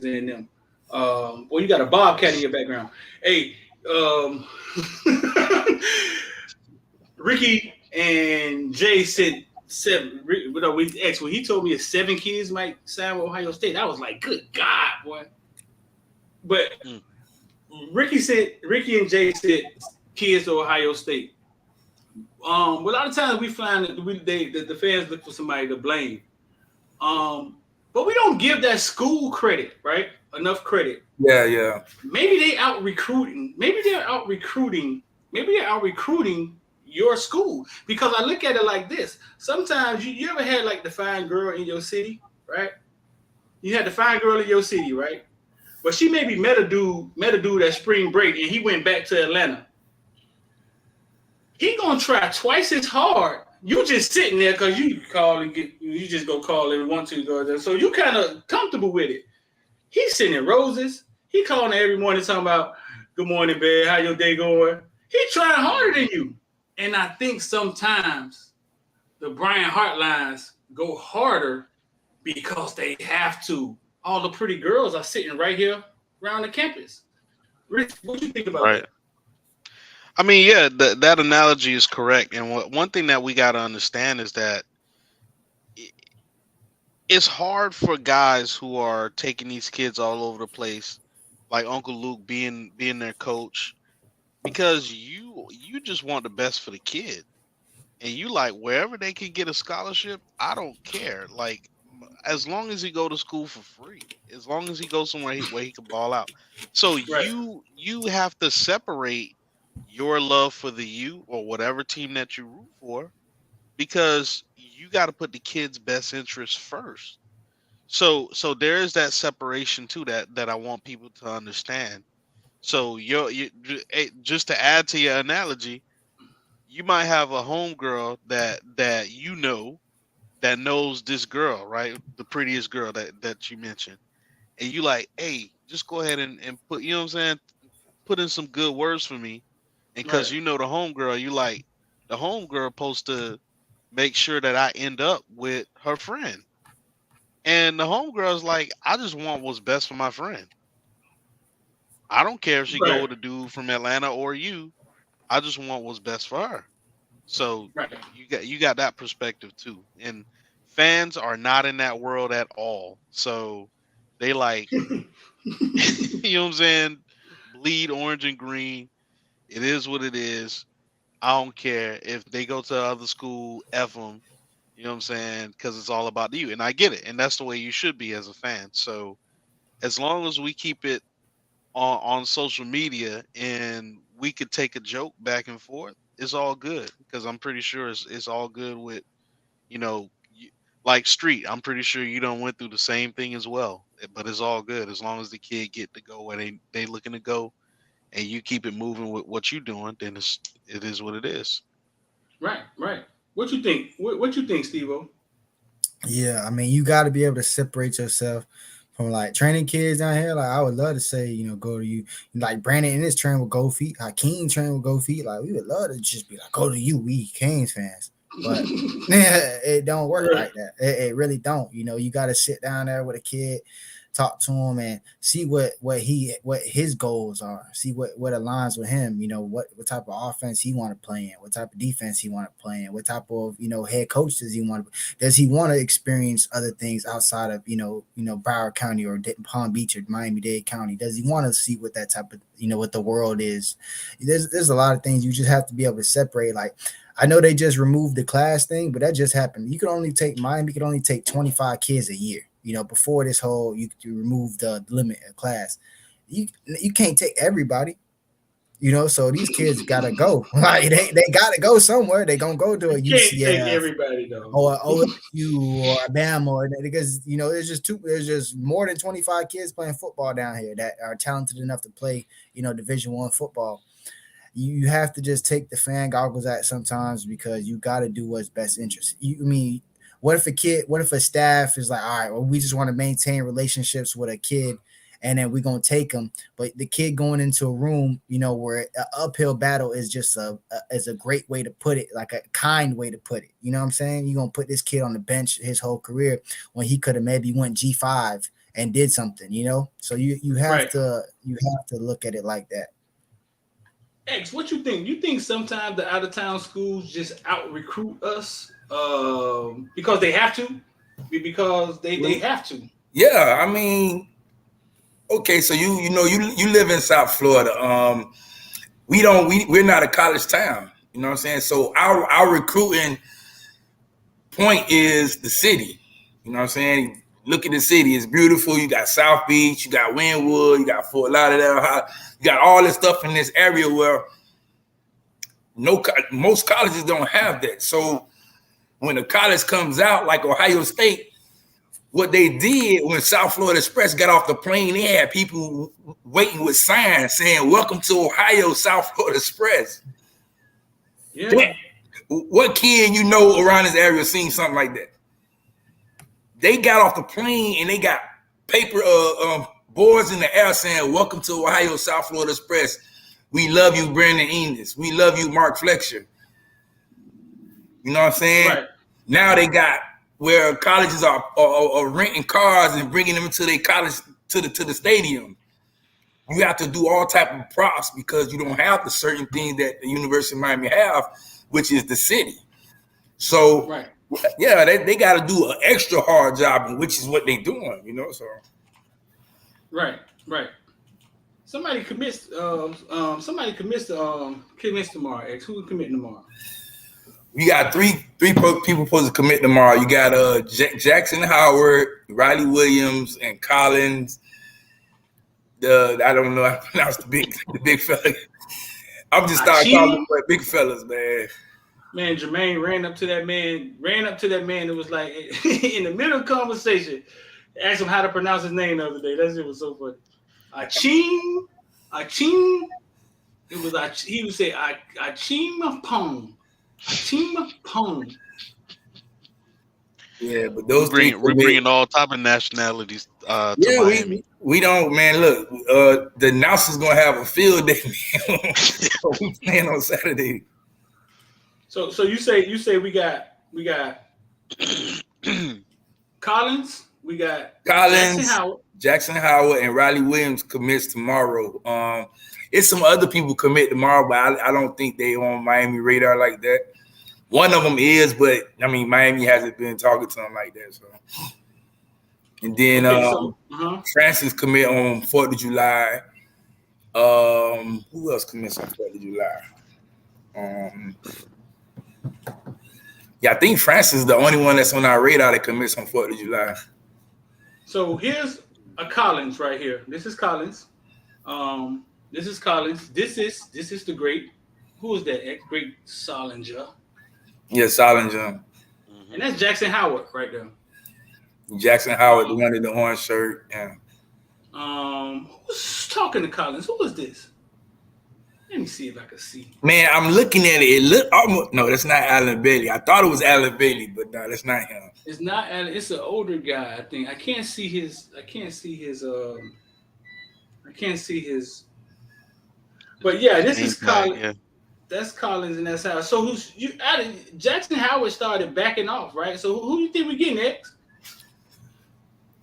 and them. Well, you got a Bobcat in your background. Hey, Ricky and Jay said 7. With X, when he told me 7 kids might sign with Ohio State, I was like, good God, boy. But Ricky and Jay said kids to Ohio State. A lot of times we find that the fans look for somebody to blame. But we don't give that school credit, right? Enough credit. Yeah. Maybe they're out recruiting your school. Because I look at it like this. Sometimes you ever had like the fine girl in your city, right? You had the fine girl in your city, right? But she maybe met a dude at spring break and he went back to Atlanta. He gonna try twice as hard. You just sitting there because you just go call every one to go there. So you kind of comfortable with it. He's sitting in roses. He calling every morning talking about, good morning, babe. How your day going? He trying harder than you. And I think sometimes the Brian Hart lines go harder because they have to. All the pretty girls are sitting right here around the campus. Rich, what do you think about that? I mean, yeah, that analogy is correct. And one thing that we got to understand is that it's hard for guys who are taking these kids all over the place, like Uncle Luke being their coach, because you just want the best for the kid. And you like, wherever they can get a scholarship, I don't care. Like, as long as he go to school for free, as long as he goes somewhere where he can ball out. So you have to separate your love for the U or whatever team that you root for, because you got to put the kid's best interest first. So there is that separation too that I want people to understand. So you just to add to your analogy, you might have a homegirl that that knows this girl, right? The prettiest girl that you mentioned. And you like, hey, just go ahead and put, you know what I'm saying? Put in some good words for me. And because you know the homegirl, you like, the homegirl supposed to make sure that I end up with her friend. And the homegirl's like, I just want what's best for my friend. I don't care if she go with a dude from Atlanta or you. I just want what's best for her. So you got that perspective too. And fans are not in that world at all. So they like, you know what I'm saying? Bleed orange and green. It is what it is. I don't care if they go to other school, F them. You know what I'm saying? Because it's all about you. And I get it. And that's the way you should be as a fan. So as long as we keep it on social media and we could take a joke back and forth, it's all good. Because I'm pretty sure it's all good with, you know, like Street. I'm pretty sure you don't went through the same thing as well. But it's all good as long as the kid get to go where they looking to go, and you keep it moving with what you're doing. Then it is what it is. Right. What you think? What you think, Steve-O? Yeah, I mean, you got to be able to separate yourself from like training kids down here. Like I would love to say, you know, go to you. Like Brandon and his train with Go Feet. Hakeem train with Go Feet. Like we would love to just be like, go to you. We Canes fans. But yeah, it don't work like that. It really don't. You know, you got to sit down there with a kid, talk to him, and see what his goals are. See what aligns with him. You know, what type of offense he want to play in, what type of defense he want to play in, what type of, you know, head coach does he want to experience other things outside of, you know, Broward County or Palm Beach or Miami-Dade County. Does he want to see what that type of, you know, what the world is? There's a lot of things you just have to be able to separate. Like, I know they just removed the class thing, but that just happened. You could only take Miami could only take 25 kids a year. You know, before this whole you remove the limit of class, you can't take everybody. You know, so these kids gotta go. Like they gotta go somewhere. They gonna go to a You can't take UCF everybody though, or OSU or Bama, or because, you know, there's just more than 25 kids playing football down here that are talented enough to play, you know, Division I football. You have to just take the fan goggles out sometimes, because you got to do what's best interest. What if a staff is like, all right, well, we just want to maintain relationships with a kid, and then we're going to take them. But the kid going into a room, you know, where an uphill battle is just a great way to put it, like a kind way to put it. You know what I'm saying? You're going to put this kid on the bench his whole career when he could have maybe went G5 and did something, you know? So you have to look at it like that. X, what you think? You think sometimes the out of town schools just out recruit us because they have to? Because they have to. Yeah, I mean, okay, so you live in South Florida. We're not a college town. You know what I'm saying? So our recruiting point is the city. You know what I'm saying? Look at the city; it's beautiful. You got South Beach, you got Wynwood, you got Fort Lauderdale. You got all this stuff in this area where most colleges don't have that. So when a college comes out like Ohio State, what they did when South Florida Express got off the plane, they had people waiting with signs saying, "Welcome to Ohio, South Florida Express." Yeah. What kid you know around this area seen something like that? They got off the plane and they got paper boards in the air saying, "Welcome to Ohio, South Florida Express. We love you, Brandon Enos. We love you, Mark Fletcher." You know what I'm saying? Right. Now they got where colleges are renting cars and bringing them to their college to the stadium. You have to do all type of props because you don't have the certain things that the University of Miami have, which is the city. So right. Yeah, they got to do an extra hard job, which is what they're doing, you know. So, right. Somebody commits tomorrow. X, who committing tomorrow? We got three people supposed to commit tomorrow. You got Jackson Howard, Riley Williams, and Collins. I don't know how to pronounce the big fella. I'm just starting calling them big fellas, man. Man, Jermaine ran up to that man. It was like in the middle of the conversation, asked him how to pronounce his name the other day. That shit was so funny. Acheampong. It was he would say Acheampong. Acheampong. Yeah, but those we're bringing all type of nationalities. To Miami. We don't, man. Look, the announcers gonna have a field day. We playing on Saturday. So you say we got Collins, we got Jackson Howard, and Riley Williams commits tomorrow. It's some other people commit tomorrow, but I don't think they on Miami radar like that. One of them is, but I mean Miami hasn't been talking to them like that. So, and then Francis commit on 4th of July. Who else commits on 4th of July? Yeah, I think Francis is the only one that's on our radar that commits on 4th of July. So here's a Collins right here. This is Collins. This is Collins. This is the great. Who is that? Great Solinger. Yeah, Solinger. And that's Jackson Howard right there. Jackson Howard, the one in the orange shirt. Yeah. Who's talking to Collins? Who is this? Let me see if I can see. Man, I'm looking at it. It look almost no, that's not Alan Bailey. I thought it was Alan Bailey, but no, that's not him. It's not. It's an older guy. I think I can't see his. But yeah, this is Collins. Yeah. That's Collins and that's Howard. So Jackson Howard started backing off, right? So who do you think we get next?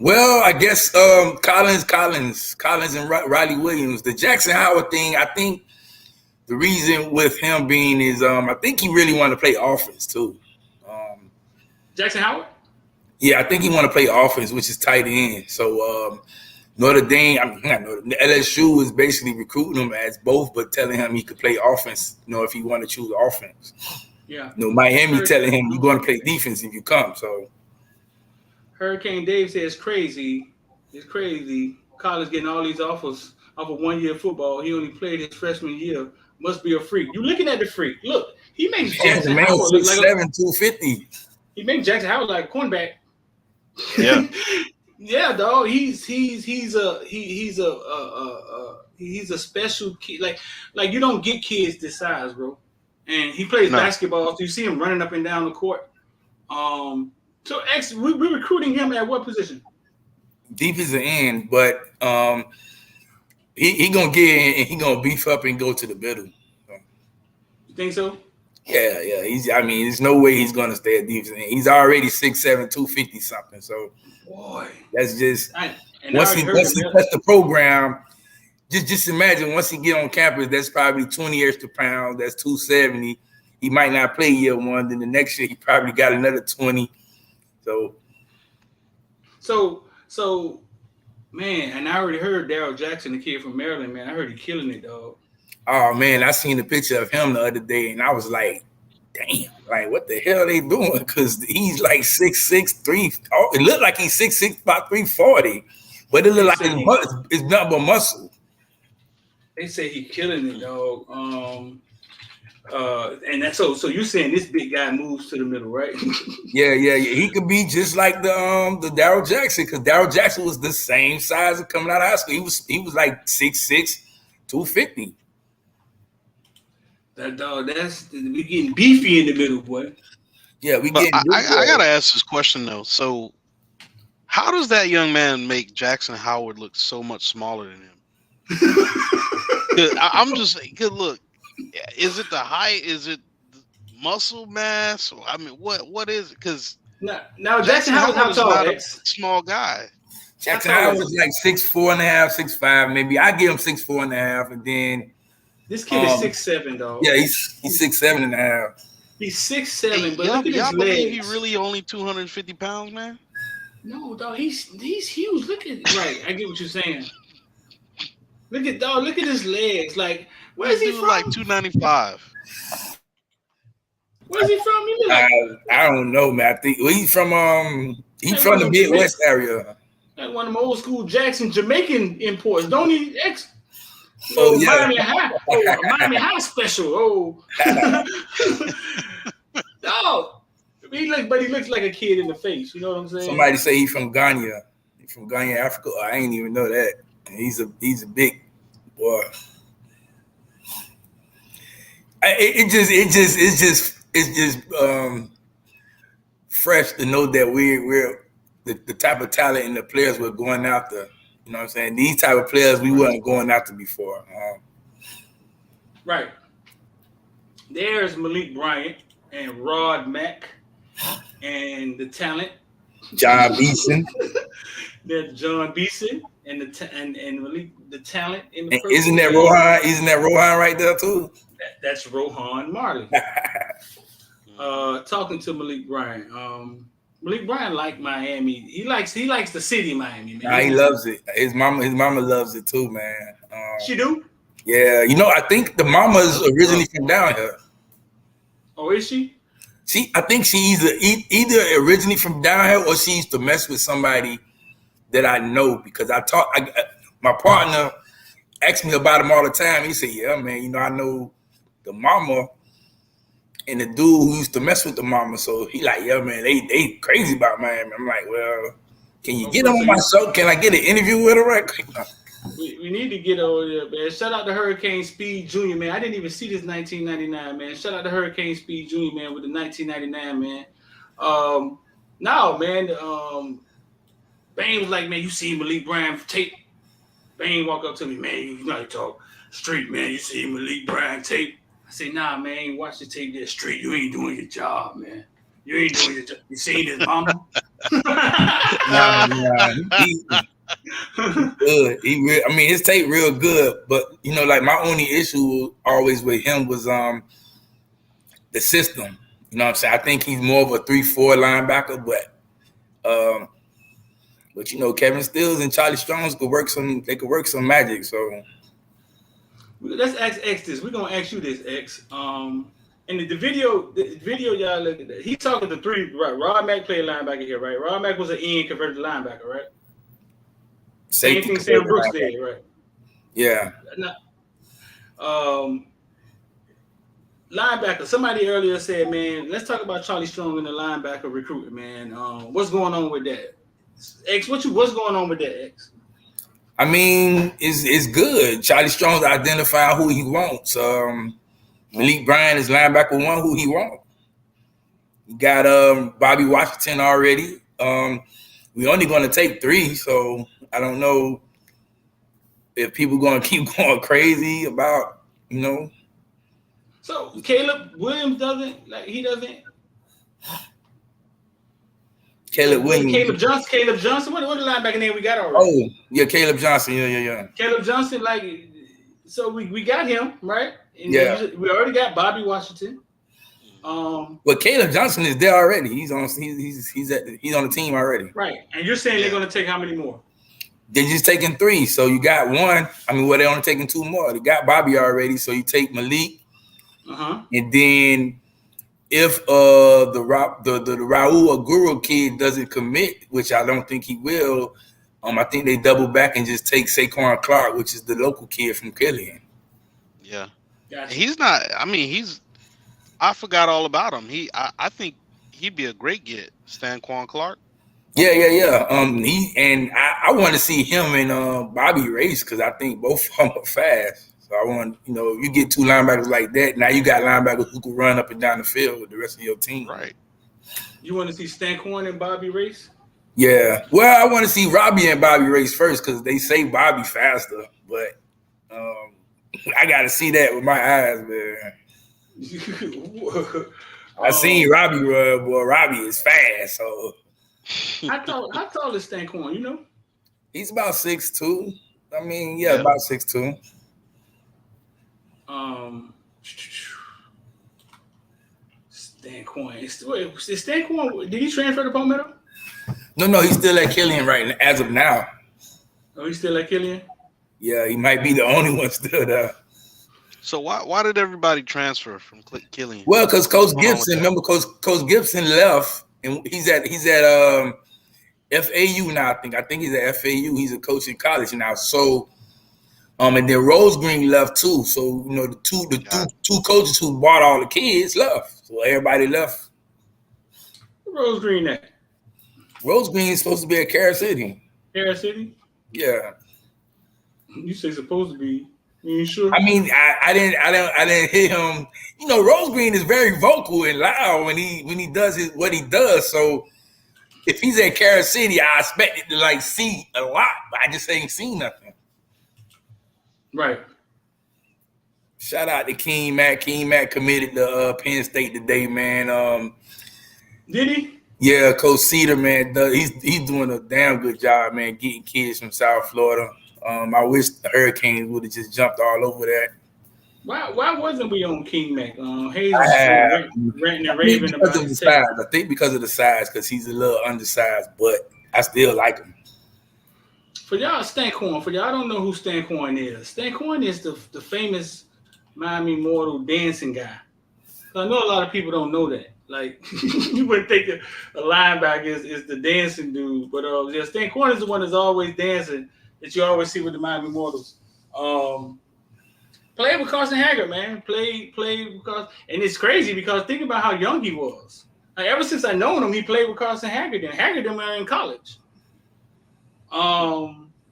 Well, I guess Collins and Riley Williams. The Jackson Howard thing, I think the reason with him being is I think he really wanted to play offense too. Jackson Howard? Yeah, I think he want to play offense, which is tight end. So Notre Dame, LSU was basically recruiting him as both, but telling him he could play offense, if he want to choose offense. Yeah. Miami telling him you're going to play defense if you come. So Hurricane Dave says crazy. It's crazy. College getting all these offers off of 1 year football. He only played his freshman year. Must be a freak. You looking at the freak. Look, he makes Jackson Howard look like 6'7", 250. He makes Jackson Howard like a cornerback. Yeah. Yeah, dog. He's a special kid. Like you don't get kids this size, bro. And he plays basketball. So you see him running up and down the court. So we're recruiting him at what position? Defensive end, but he gonna get in and he gonna beef up and go to the middle. You think so? Yeah. There's no way he's gonna stay at defensive end. He's already 6'7", 250 something. So boy, that's just once he touches the program. Just imagine once he get on campus, that's probably 20 extra pounds. That's 270. He might not play year one. Then the next year he probably got another 20. So, man, and I already heard Darryl Jackson, the kid from Maryland, man. I heard he killing it, dog. Oh man, I seen a picture of him the other day, and I was like, damn, like what the hell are they doing? Because he's like 6'6", 3. Oh, it looked like he's 6'6", about 340, but it looked like it's nothing but muscle. They say he killing it, dog. And that's so you're saying this big guy moves to the middle, right? Yeah. He could be just like the Darryl Jackson, because Darryl Jackson was the same size of coming out of high school. He was like 6'6", 250. That dog, we getting beefy in the middle, boy. Yeah, we getting. I gotta ask this question though. So, how does that young man make Jackson Howard look so much smaller than him? I'm just good. Look, is it the height? Is it muscle mass? I mean, what is it? Because now Jackson Howard's how tall? Not a small guy. Jackson Howard was like 6'4.5", 6'5", maybe. I give him 6'4.5", and then this kid is 6'7", though. Yeah, he's 6'7.5". He's 6'7", but look at his legs. He really only 250 pounds, man. No, dog, he's huge. Look at right. I get what you're saying. Look at his legs. Like, where's he from? Like 295. Where's he from? He like, I don't know, man. I think he's from the Midwest area. Like one of them old school Jackson Jamaican imports. Don't he? Miami High special. Dog. He looks like a kid in the face. You know what I'm saying? Somebody say he's from Ghana. He's from Ghana, Africa. I ain't even know that. He's a big boy. It's just fresh to know that we're the type of talent and the players we're going after. You know what I'm saying? These type of players we weren't going after before. Right. There's Malik Bryant and Rod Mack and the talent. John Beeson. There's John Beeson and Malik, the talent in the and isn't that Rohan? Isn't that Rohan right there too? That's Rohan Marley. Talking to Malik Bryant. Malik Bryant like Miami. He likes the city Miami, man. Nah, he loves it. His mama loves it too, man. She do? Yeah, I think the mama's originally from down here. Oh, is she? I think she's either originally from down here or she used to mess with somebody that I know, because my partner asks me about him all the time. He said, yeah, man, I know the mama and the dude who used to mess with the mama. So he like, yeah, man, they crazy about Miami. I'm like, well, can you get him on my show? Can I get an interview with her right quick? We need to get over there, man. Shout out to Hurricane Speed Jr., man. I didn't even see this 1999, man. Shout out to Hurricane Speed Jr., man, with the 1999, man. No, man. Bane was like, man, you see Malik Bryan tape. Bane walk up to me, man. You know how to talk street, man. You see Malik Bryan tape. I say, nah, man. Watch the tape there, street. You ain't doing your job, man. You ain't doing your job. You seen his mama? Good. I mean, his tape real good, but you know, like my only issue always with him was the system. You know what I'm saying? I think he's more of a 3-4 linebacker, but you know, Kevin Stills and Charlie Strong could work some magic. So let's ask X this. We're gonna ask you this, X. And the video y'all look at that. He's talking to three, right? Rod Mack played linebacker here, right? Rod Mack was an end converted to linebacker, right? Same thing Sam Brooks did, right? Yeah. Linebacker. Somebody earlier said, man, let's talk about Charlie Strong and the linebacker recruitment, man. What's going on with that? X, what's going on with that, X? I mean, it's good. Charlie Strong's identifying who he wants. Malik Bryan is linebacker one, who he wants. You got Bobby Washington already. We're only going to take 3, so I don't know if people going to keep going crazy about, you know. So Caleb Williams doesn't. Caleb Williams. Caleb Johnson. What the linebacker name we got already? Oh, yeah, Caleb Johnson. Yeah. Caleb Johnson, so we got him, right? And yeah. We already got Bobby Washington. Well, Caleb Johnson is there already. He's on the team already. Right. And you're saying they're going to take how many more? They're just taking 3. So you got 1. I mean, they're only taking 2 more. They got Bobby already. So you take Malik. And then if the Raul Aguru kid doesn't commit, which I don't think he will, I think they double back and just take Saquon Clark, which is the local kid from Killian. Yeah. Gotcha. He's not. I mean, I forgot all about him. I think he'd be a great get, Stanquan Clark. Yeah. I want to see him and Bobby race because I think both of them are fast. So I want, you get 2 linebackers like that. Now you got linebackers who can run up and down the field with the rest of your team. Right. You want to see Stanquan and Bobby race? Yeah. Well, I want to see Robbie and Bobby race first because they say Bobby faster, but I got to see that with my eyes, man. I seen Robbie run, boy. Robbie is fast, so. How tall is Stanquan, you know? He's about 6'2". I mean, yeah. About 6'2". Stanquan. Is Stanquan, did he transfer to Palmetto? No, he's still at Killian right now, as of now. Oh, he's still at Killian? Yeah, he might be the only one still there. So why did everybody transfer from Killian? Well, because Coach Gibson, remember Coach Gibson left, and he's at FAU now. I think he's at FAU. He's a coach in college now. So, and then Rose Green left too. So the two coaches who bought all the kids left. So everybody left. Rose Green at? Rose Green is supposed to be at Carol City. Carol City? Yeah. You say supposed to be. You sure? I mean, I didn't hear him. Rose Green is very vocal and loud when he does what he does. So if he's at Carol City, I expected to see a lot, but I just ain't seen nothing. Right. Shout out to King Mack. King Mack committed to Penn State today, man. Did he? Yeah, Coach Cedar, man, he's doing a damn good job, man, getting kids from South Florida. I wish the Hurricanes would have just jumped all over that. Why wasn't we on King Mac? Hayes ranting and raving about the size. I think because of the size, because he's a little undersized, but I still like him. For y'all, Stanquan. For y'all don't know who Stanquan is. Stanquan is the famous Miami Mortal dancing guy. I know a lot of people don't know that. You wouldn't think a linebacker is the dancing dude, but Stanquan is the one that's always dancing that you always see with the Miami Mortals. Played with Carson Haggard, man. Played with Carson. And it's crazy because think about how young he was. Ever since I known him, he played with Carson Haggard, and Haggard and were in college.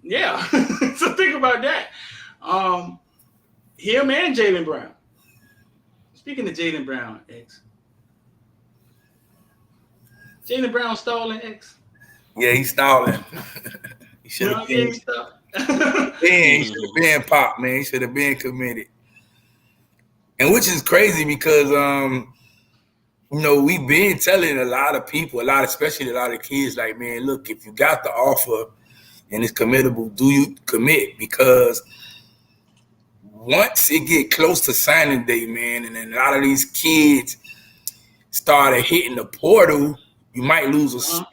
Yeah. So think about that. Him and Jaylen Brown. Speaking of Jaylen Brown, X. Jaylen Brown stalling, X. Yeah, he's stalling. He should have been. He should have been popped, man. He should have been committed. And which is crazy because we've been telling a lot of people, especially a lot of kids, like, man, look, if you got the offer and it's committable, do you commit? Because once it get close to signing day, man, and then a lot of these kids started hitting the portal, you might lose a spot.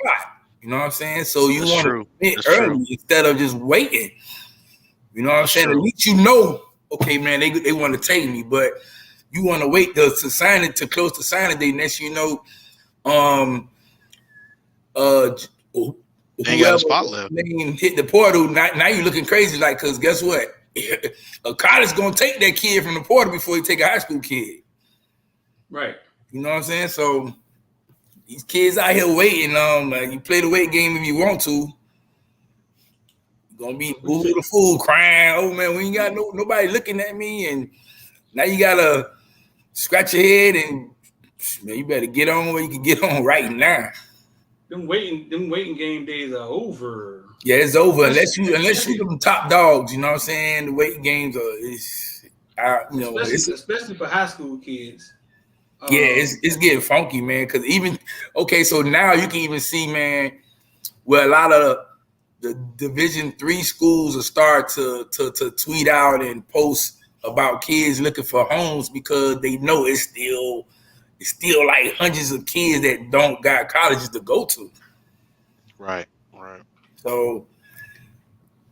You know what I'm saying? So you want to commit early instead of just waiting. You know what I'm saying? At least okay, man, they want to take me, but you want to wait to sign it to close to signing day. Next, hit the portal. Now you're looking crazy, like, because guess what? A college gonna take that kid from the portal before you take a high school kid. Right. You know what I'm saying? So these kids out here waiting. Like, you play the wait game if you want to. You're gonna be boo the fool, crying. Oh man, we ain't got nobody looking at me, and now you gotta scratch your head and man, you better get on where you can get on right now. Them waiting game days are over. Yeah, it's over unless you them top dogs. You know what I'm saying? The waiting games especially for high school kids. It's getting funky, man. Because so now you can even see, man, where a lot of the Division III schools will start to tweet out and post about kids looking for homes because they know it's still like hundreds of kids that don't got colleges to go to. Right. So,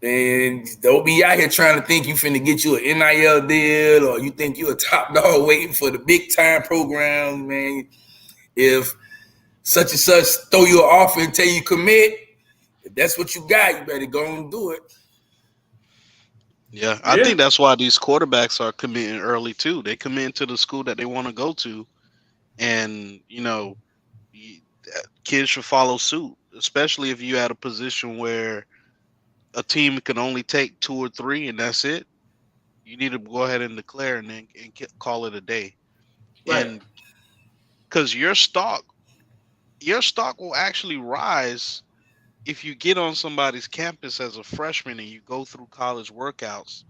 and don't be out here trying to think you finna get you an NIL deal or you think you a top dog waiting for the big time program, man. If such and such throw you an offer and tell you commit, if that's what you got, you better go and do it. Yeah, I think that's why these quarterbacks are committing early too. They commit to the school that they want to go to, and kids should follow suit, especially if you're at a position where a team can only take 2 or 3 and that's it. You need to go ahead and declare and then call it a day. Right. And because your stock will actually rise if you get on somebody's campus as a freshman and you go through college workouts,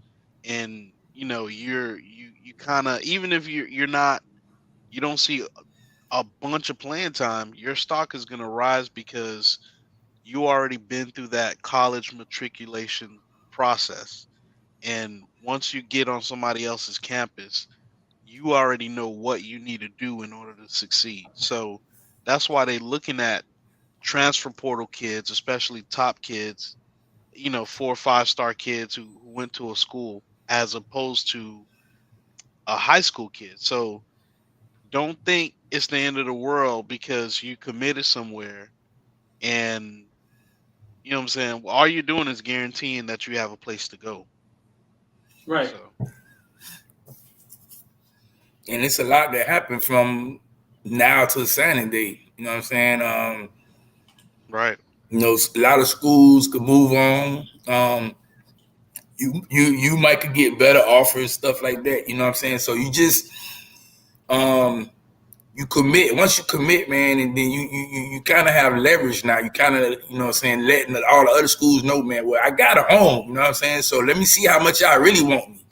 and you kind of, even if you don't see a bunch of playing time, your stock is going to rise because you already been through that college matriculation process. And once you get on somebody else's campus, you already know what you need to do in order to succeed. So that's why they're looking at transfer portal kids, especially top kids, 4 or 5 star kids who went to a school, as opposed to a high school kid. So don't think it's the end of the world because you committed somewhere, and you know what I'm saying, all you're doing is guaranteeing that you have a place to go. Right. So. And it's a lot that happened from now to the signing date. You know what I'm saying? Right. A lot of schools could move on. You might could get better offers, stuff like that. You know what I'm saying? So you just you commit. Once you commit, man, and then you kind of have leverage now. You kind of, letting all the other schools know, man, well, I got a home. You know what I'm saying? So let me see how much y'all really want me.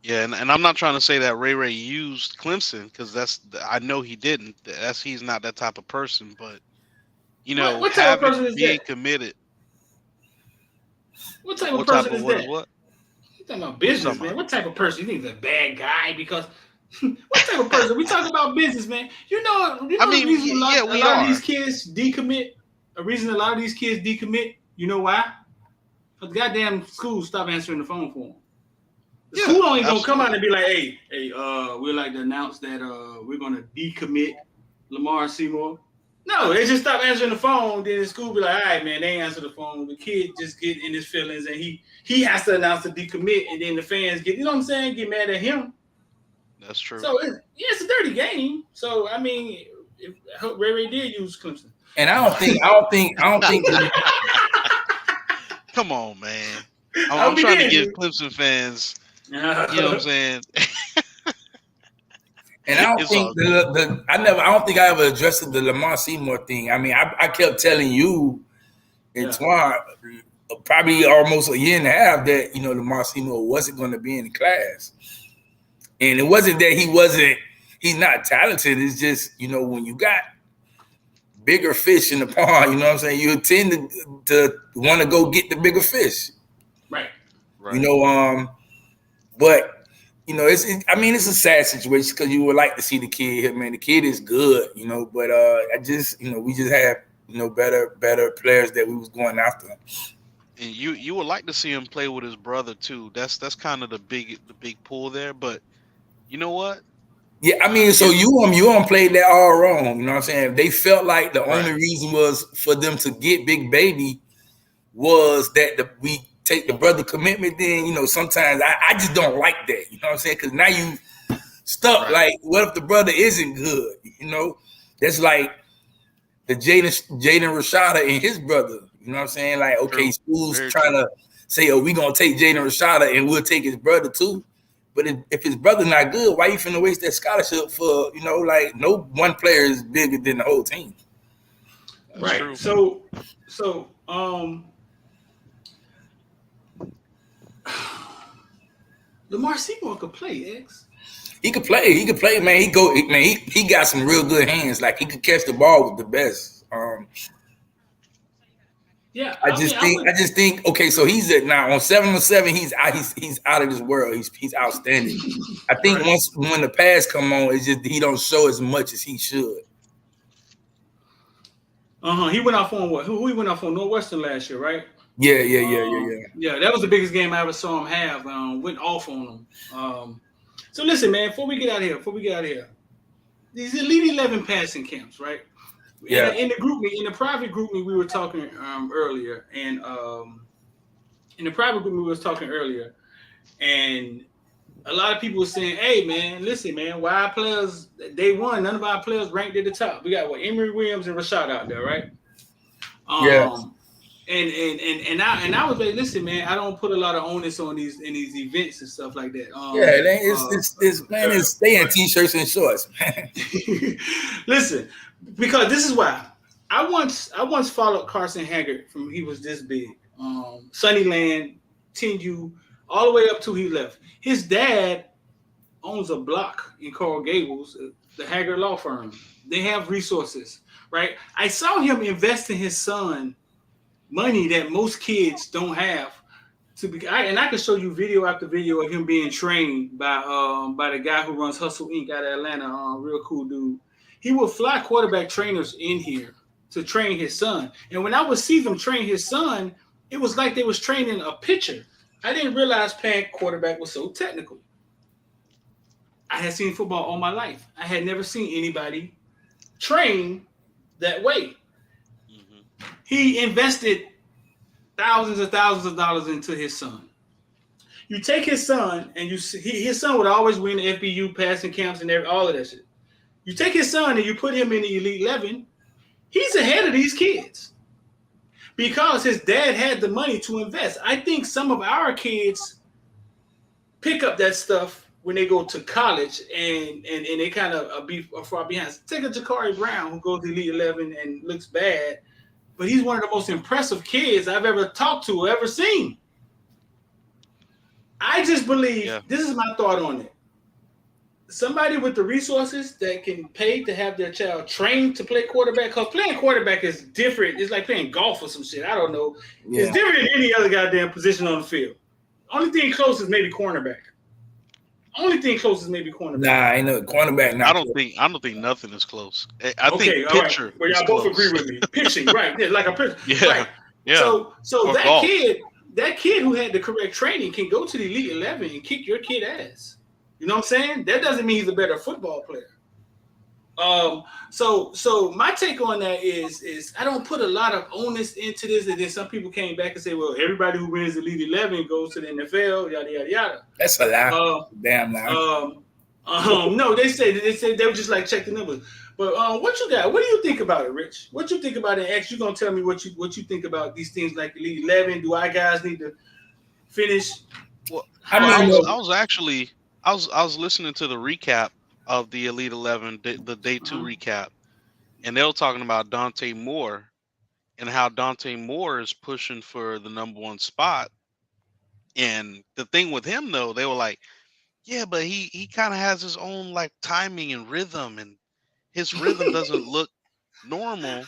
Yeah, and I'm not trying to say that Ray used Clemson, because I know he didn't. He's not that type of person, but what type of person is being that? committed. What type of person is that? What? You talking about business, man? What type of person? You think he's a bad guy? Because what type of person? We talking about business, man. I mean, the reason a lot of these kids decommit. A reason a lot of these kids decommit. You know why? Because goddamn school stop answering the phone for them. The school ain't gonna come out and be like, hey, we'd like to announce that we're gonna decommit Lamar Seymour. No, they just stop answering the phone. Then the school be like, all right, man, they ain't answer the phone. The kid just get in his feelings, and he has to announce the decommit, and then the fans get, get mad at him. That's true. So it's a dirty game. So I mean, Ray did use Clemson, and I don't think Come on, man. I'm trying to give Clemson fans, you know what I'm saying? And I don't think I don't think I ever addressed the Lamar Seymour thing. I mean, I kept telling you and Twan probably almost a year and a half that, you know, Lamar Seymour wasn't going to be in the class. And it wasn't that he's not talented. It's just, you know, when you got bigger fish in the pond, you know what I'm saying, you tend to want to go get the bigger fish. Right. You know, but, you know, it's a sad situation because you would like to see the kid here, man. The kid is good, you know, but we just have, you know, better players that we was going after. And you would like to see him play with his brother too. That's kind of the big pull there. But you know what? Yeah, I mean, so you played that all wrong. You know what I'm saying? They felt like the only reason was for them to get Big Baby was that we take the brother commitment. Then, you know, sometimes I just don't like that. You know what I'm saying? Because now you stuck. Right. Like, what if the brother isn't good? You know, that's like the Jaden Rashada and his brother. You know what I'm saying? Like, okay, school's trying to say, oh, we gonna take Jaden Rashada and we'll take his brother too. But if his brother not good, why you finna waste that scholarship for, you know, like no one player is bigger than the whole team. Right. So Lamar Seymour could play, X. He could play, man. He got some real good hands. Like, he could catch the ball with the best. Yeah, I just think. Okay, so he's at now on 7-7. He's out of this world. He's outstanding. I think when the pass come on, it's just he don't show as much as he should. He went off on what? Who he went off on? Northwestern last year, right? Yeah. Yeah, that was the biggest game I ever saw him have. Went off on him. So listen, man. Before we get out of here, these Elite 11 passing camps, right? Yeah. In the private group me, we were talking earlier, and in the private group we was talking earlier, and a lot of people were saying, "Hey, man, listen, man, why our players day one? None of our players ranked at the top. We got Emory Williams and Rashad out there, right?" Yeah. And I was like, listen, man, I don't put a lot of onus on these events and stuff like that. It's staying t-shirts and shorts, man. Listen, because this is why I once followed Carson Haggard from he was this big, Sunnyland, 10U, all the way up to he left. His dad owns a block in Coral Gables, the Haggard law firm. They have resources, right? I saw him invest in his son money that most kids don't have and I can show you video after video of him being trained by the guy who runs Hustle Inc. out of Atlanta, real cool dude. He would fly quarterback trainers in here to train his son. And when I would see them train his son, it was like they was training a pitcher. I didn't realize playing quarterback was so technical. I had seen football all my life. I had never seen anybody train that way. He invested thousands and thousands of dollars into his son. You take his son, and his son would always win the FBU passing camps and all of that shit. You take his son and you put him in the Elite 11, he's ahead of these kids because his dad had the money to invest. I think some of our kids pick up that stuff when they go to college and they kind of be far behind. Take a Jakari Brown who goes to Elite 11 and looks bad, but he's one of the most impressive kids I've ever talked to or ever seen. I just believe, this is my thought on it. Somebody with the resources that can pay to have their child trained to play quarterback, because playing quarterback is different. It's like playing golf or some shit. I don't know. Yeah. It's different than any other goddamn position on the field. Only thing close is maybe cornerback. Nah, ain't no cornerback. I don't think nothing is close. I think pitcher. Right. Well, y'all both agree with me. Pitching, right? Yeah, like a pitcher. Yeah. Right. Yeah. So or that golf. kid who had the correct training can go to the Elite 11 and kick your kid ass. You know what I'm saying? That doesn't mean he's a better football player. So my take on that is I don't put a lot of onus into this, and then some people came back and say, well, everybody who wins the Elite 11 goes to the NFL, yada yada yada. That's a lie. Damn lie. No, they said they were just like check the numbers. But what you got? What do you think about it, Rich? What you think about it? X, you gonna tell me what you think about these things like Elite 11? Do our guys need to finish? Well, I mean, I was listening to the recap of the Elite 11, the day 2 recap, and they were talking about Dante Moore and how Dante Moore is pushing for the number 1 spot. And the thing with him though, they were like, yeah, but he kind of has his own like timing and rhythm, and his rhythm doesn't look normal,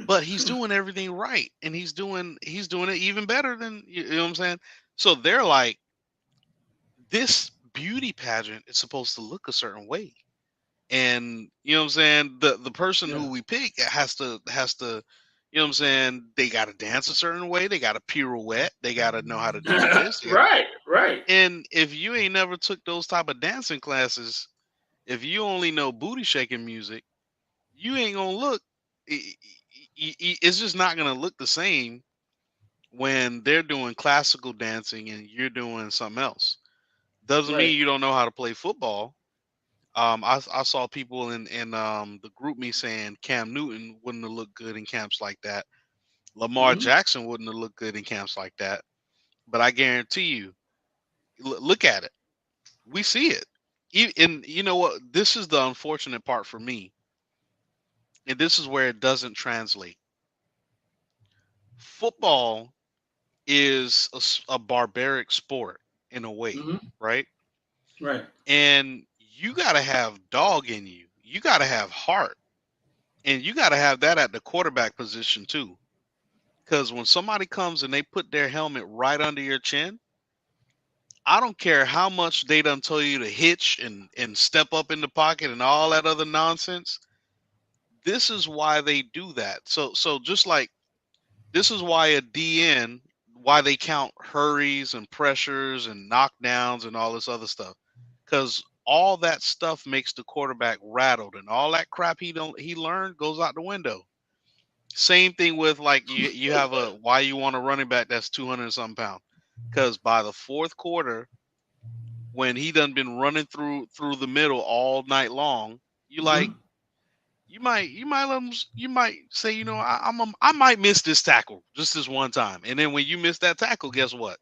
but he's doing everything right, and he's doing it even better than you know what I'm saying. So they're like, this beauty pageant is supposed to look a certain way, and you know what I'm saying. The person who we pick has to you know what I'm saying. They got to dance a certain way. They got to pirouette. They got to know how to do this. Right. And if you ain't never took those type of dancing classes, if you only know booty shaking music, you ain't gonna look. It's just not gonna look the same when they're doing classical dancing and you're doing something else. Doesn't mean you don't know how to play football. I saw people in the group me saying Cam Newton wouldn't have looked good in camps like that. Lamar Jackson wouldn't have looked good in camps like that. But I guarantee you, look at it. We see it. And you know what? This is the unfortunate part for me. And this is where it doesn't translate. Football is a barbaric sport in a way, right? Right. And you got to have dog in you. You got to have heart. And you got to have that at the quarterback position too. Because when somebody comes and they put their helmet right under your chin, I don't care how much they done tell you to hitch and step up in the pocket and all that other nonsense. This is why they do that. So just like this is why a DN, why they count hurries and pressures and knockdowns and all this other stuff. Because all that stuff makes the quarterback rattled, and all that crap he learned goes out the window. Same thing with like you have why you want a running back that's 200 something pounds. Because by the fourth quarter, when he done been running through the middle all night long, you like you might say, you know, I might miss this tackle just this one time, and then when you miss that tackle, guess what?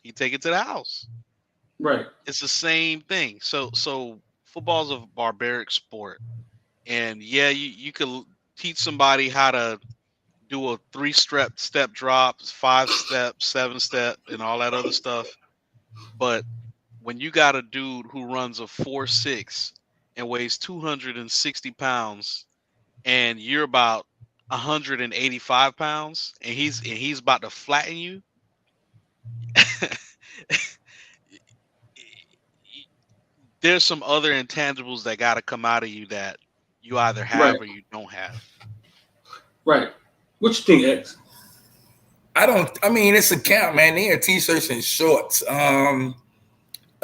You take it to the house. Right. It's the same thing. So football's a barbaric sport, and yeah, you could teach somebody how to do a 3-step drop, 5-step, 7-step, and all that other stuff. But when you got a dude who runs a 4.6 and weighs 260 pounds, and you're about 185 pounds, and he's about to flatten you, there's some other intangibles that got to come out of you that you either have or you don't have. Right. What you think, X? I mean, it's a camp, man. They are t-shirts and shorts. A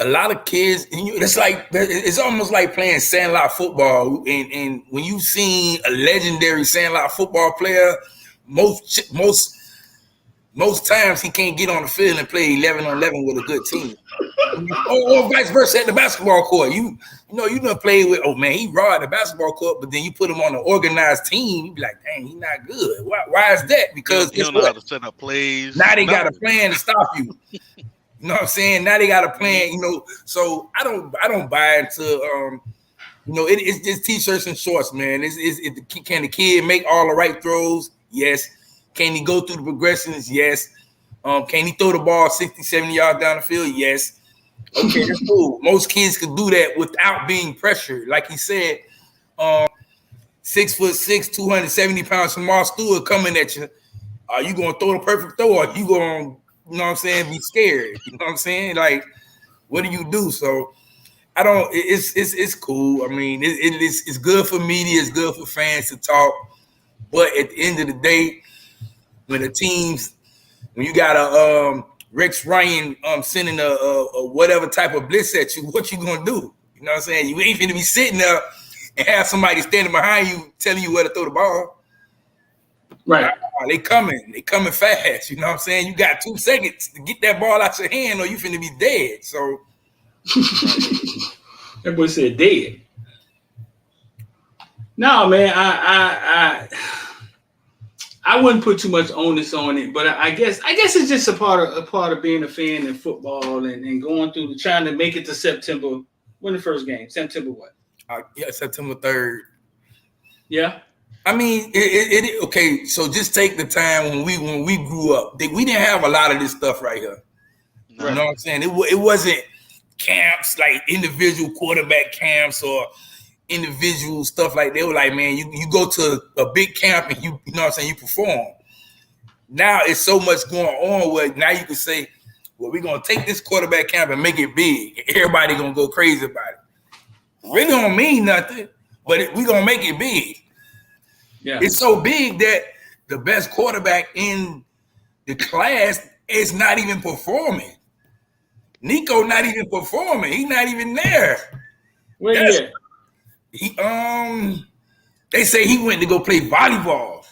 lot of kids, it's almost like playing sandlot football. And when you've seen a legendary sandlot football player, most times he can't get on the field and play 11-on-11 with a good team. Or vice versa at the basketball court. You done played with, oh man, he raw at the basketball court, but then you put him on an organized team, you be like, dang, he's not good. Why is that? Because you don't know how to set up plays. Now they got a plan to stop you. You know what I'm saying? Now they got a plan, So I don't buy into it's just t-shirts and shorts, man. Can the kid make all the right throws? Yes. Can he go through the progressions? Yes. Can he throw the ball 60, 70 yards down the field? Yes. Okay, that's cool. Most kids can do that without being pressured. Like he said, 6'6", 270 pounds from Mark Stewart coming at you. Are you going to throw the perfect throw, or are you going to, you know what I'm saying, be scared? You know what I'm saying? Like, what do you do? So I don't. It's cool. I mean, it's good for media. It's good for fans to talk. But at the end of the day, when you got a Rex Ryan sending a whatever type of blitz at you, what you gonna do? You know what I'm saying? You ain't finna be sitting there and have somebody standing behind you telling you where to throw the ball. Right. They coming fast. You know what I'm saying? You got 2 seconds to get that ball out your hand, or you finna be dead. So That boy said dead. No, man, I wouldn't put too much onus on it, but I guess it's just a part of being a fan in football and going through trying to make it to September. When the first game? September what? Yeah, September 3rd. Yeah. I mean, okay. So just take the time when we grew up. We didn't have a lot of this stuff right here. No. You know what I'm saying? It wasn't camps like individual quarterback camps or individual stuff like that. They were like, man, you go to a big camp and you know what I'm saying, you perform. Now it's so much going on where now you can say, well, we're gonna take this quarterback camp and make it big. Everybody gonna go crazy about it. Really don't mean nothing, but we're gonna make it big. Yeah. It's so big that the best quarterback in the class is not even performing. Nico not even performing. He's not even there. Where you at? They say he went to go play volleyball.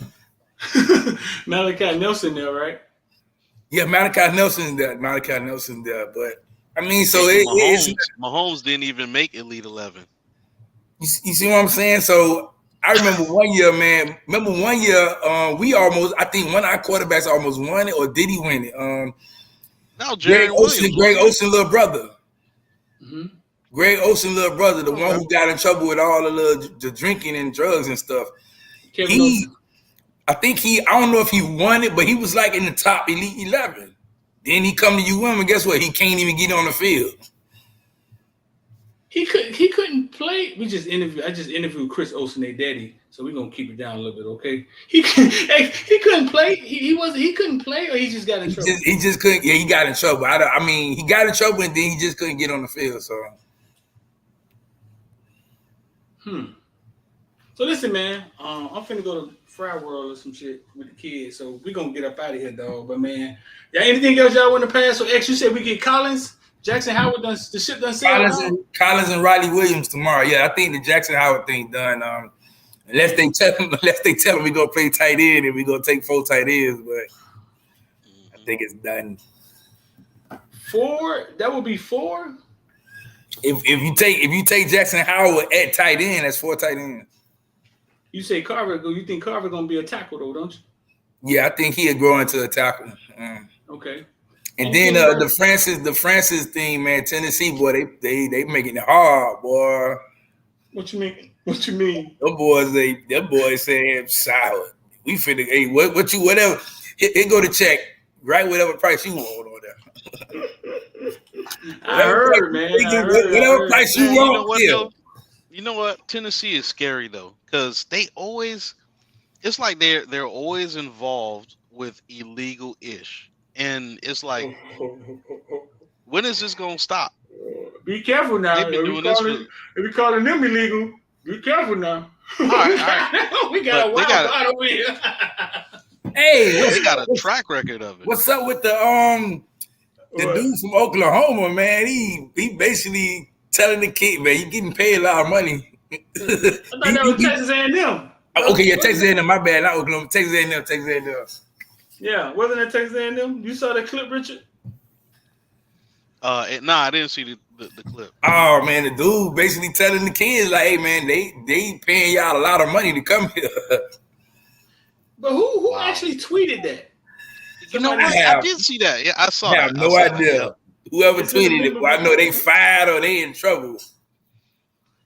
Malachi Nelson there, right? Yeah, Malachi Nelson there. But I mean, so Mahomes didn't even make Elite 11. You see what I'm saying? So I remember one year, man. We almost, I think one of our quarterbacks almost won it, or did he win it? No, Greg Olsen, little brother. Mm-hmm. Greg Olsen, little brother, the one who got in trouble with all the drinking and drugs and stuff. I don't know if he won it, but he was like in the top Elite 11. Then he come to UM and guess what? He can't even get on the field. He couldn't play. I just interviewed Chris Olsen, their daddy, so we're gonna keep it down a little bit, okay? He couldn't play. He couldn't play, or he just got in trouble. He just couldn't. Yeah, he got in trouble. I mean, he got in trouble and then he just couldn't get on the field. So. So listen, man. I'm finna go to Fry World or some shit with the kids. So we're gonna get up out of here, dog. But man, anything else y'all want to pass? So X, you said we get Collins, Jackson Howard done the ship done sailed. Collins and Riley Williams tomorrow. Yeah, I think the Jackson Howard thing done. Unless they tell him we gonna play tight end and we gonna take 4 tight ends, but I think it's done. 4? That would be 4. If you take Jackson Howard at tight end, that's 4 tight ends. You say Carver? You think Carver gonna be a tackle though, don't you? Yeah, I think he'll grow into a tackle. Okay. And then the Francis thing, man, Tennessee boy, they making it hard, boy. What you mean? Them boys saying solid. We finna, hey, whatever. It go to check, right? Whatever price you want on there. I heard, man. Whatever price you want. You know what? Tennessee is scary though, because it's like they're always involved with illegal ish, and it's like, when is this gonna stop? Be careful now. If we calling them illegal, be careful now. All right. We got a wild card over here. Hey, they got a track record of it. What's up with the dude from Oklahoma, man? He basically telling the kid, man, you getting paid a lot of money. I thought that was Texas A&M. Okay, yeah, Texas A&M. My bad, not Oklahoma. Texas A&M. Yeah, wasn't it Texas A&M? You saw that clip, Richard? I didn't see the clip. Oh man, the dude basically telling the kids like, "Hey man, they paying y'all a lot of money to come here." But who actually tweeted that? You know what? I did see that. Yeah, I saw that. I have no idea. Whoever tweeted it, well, I know they fired or they in trouble.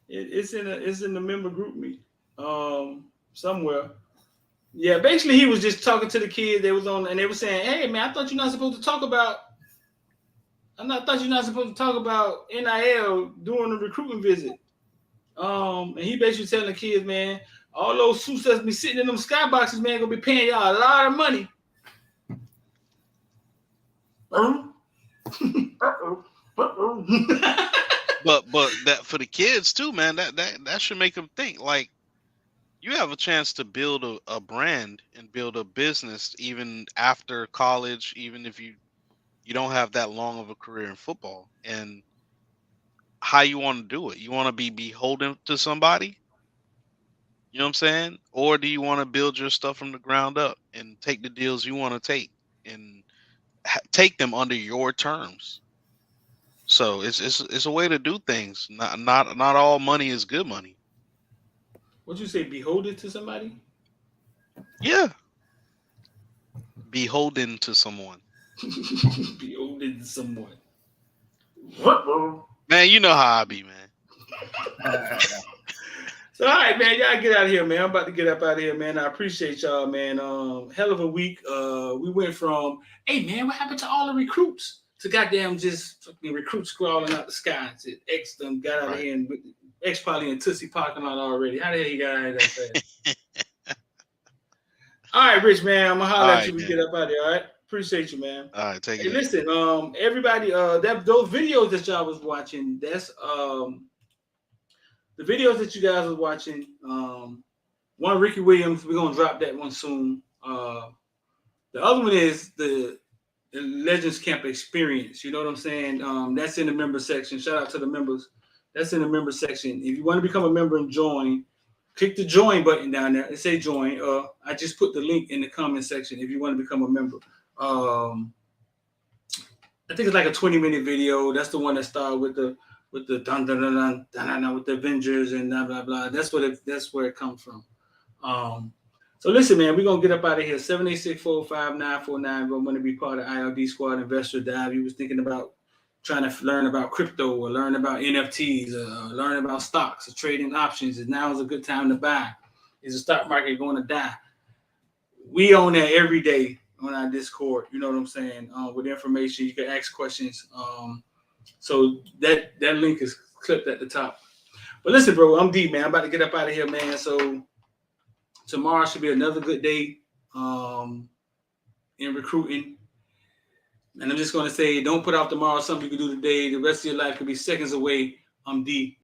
It's in the member group meet somewhere. Yeah, basically he was just talking to the kids. They was on and they were saying, "Hey man, I thought you're not supposed to talk about NIL during the recruitment visit." And he basically telling the kids, man, all those suits that's be sitting in them skyboxes, man, gonna be paying y'all a lot of money. But that for the kids too, man, that should make them think. Like, you have a chance to build a brand and build a business even after college, even if you don't have that long of a career in football. And how you want to do it? You want to be beholden to somebody? You know what I'm saying? Or do you want to build your stuff from the ground up and take the deals you want to take and take them under your terms? So it's a way to do things. Not all money is good money. What'd you say? Beholden to somebody? Yeah. Beholden to someone. Beholden to someone. Man, you know how I be, man. So, all right, man, y'all get out of here, man. I'm about to get up out of here, man. I appreciate y'all, man. Hell of a week. We went from, hey, man, what happened to all the recruits? To goddamn just fucking recruits crawling out the sky. X them got out of here, and X probably in Tootsie parking lot already. How the hell he got out of that fast? All right, Rich, man. I'm gonna holler at you when we get up out of here. All right, appreciate you, man. All right, take it. Hey, listen, everybody, those videos that y'all was watching, that's the videos that you guys was watching. One, Ricky Williams, we're gonna drop that one soon. The other one is the Legends Camp Experience. You know what I'm saying? That's in the member section. Shout out to the members. That's in the member section. If you want to become a member and join, click the join button down there. It say join. I just put the link in the comment section if you want to become a member. I think it's like a 20-minute video. That's the one that started with the dun dun dun dun dun with the Avengers and blah blah blah. That's where it comes from. So listen, man, we're gonna get up out of here. 786-45949. We're gonna be part of IOD Squad Investor Dive. You was thinking about trying to learn about crypto or learn about NFTs or learn about stocks or trading options. And now is a good time to buy. Is the stock market going to die? We own that every day on our Discord. You know what I'm saying? With information, you can ask questions. So that link is clipped at the top. But listen, bro, I'm deep, man. I'm about to get up out of here, man. So tomorrow should be another good day in recruiting. And I'm just going to say, don't put off tomorrow something you can do today. The rest of your life could be seconds away. I'm D.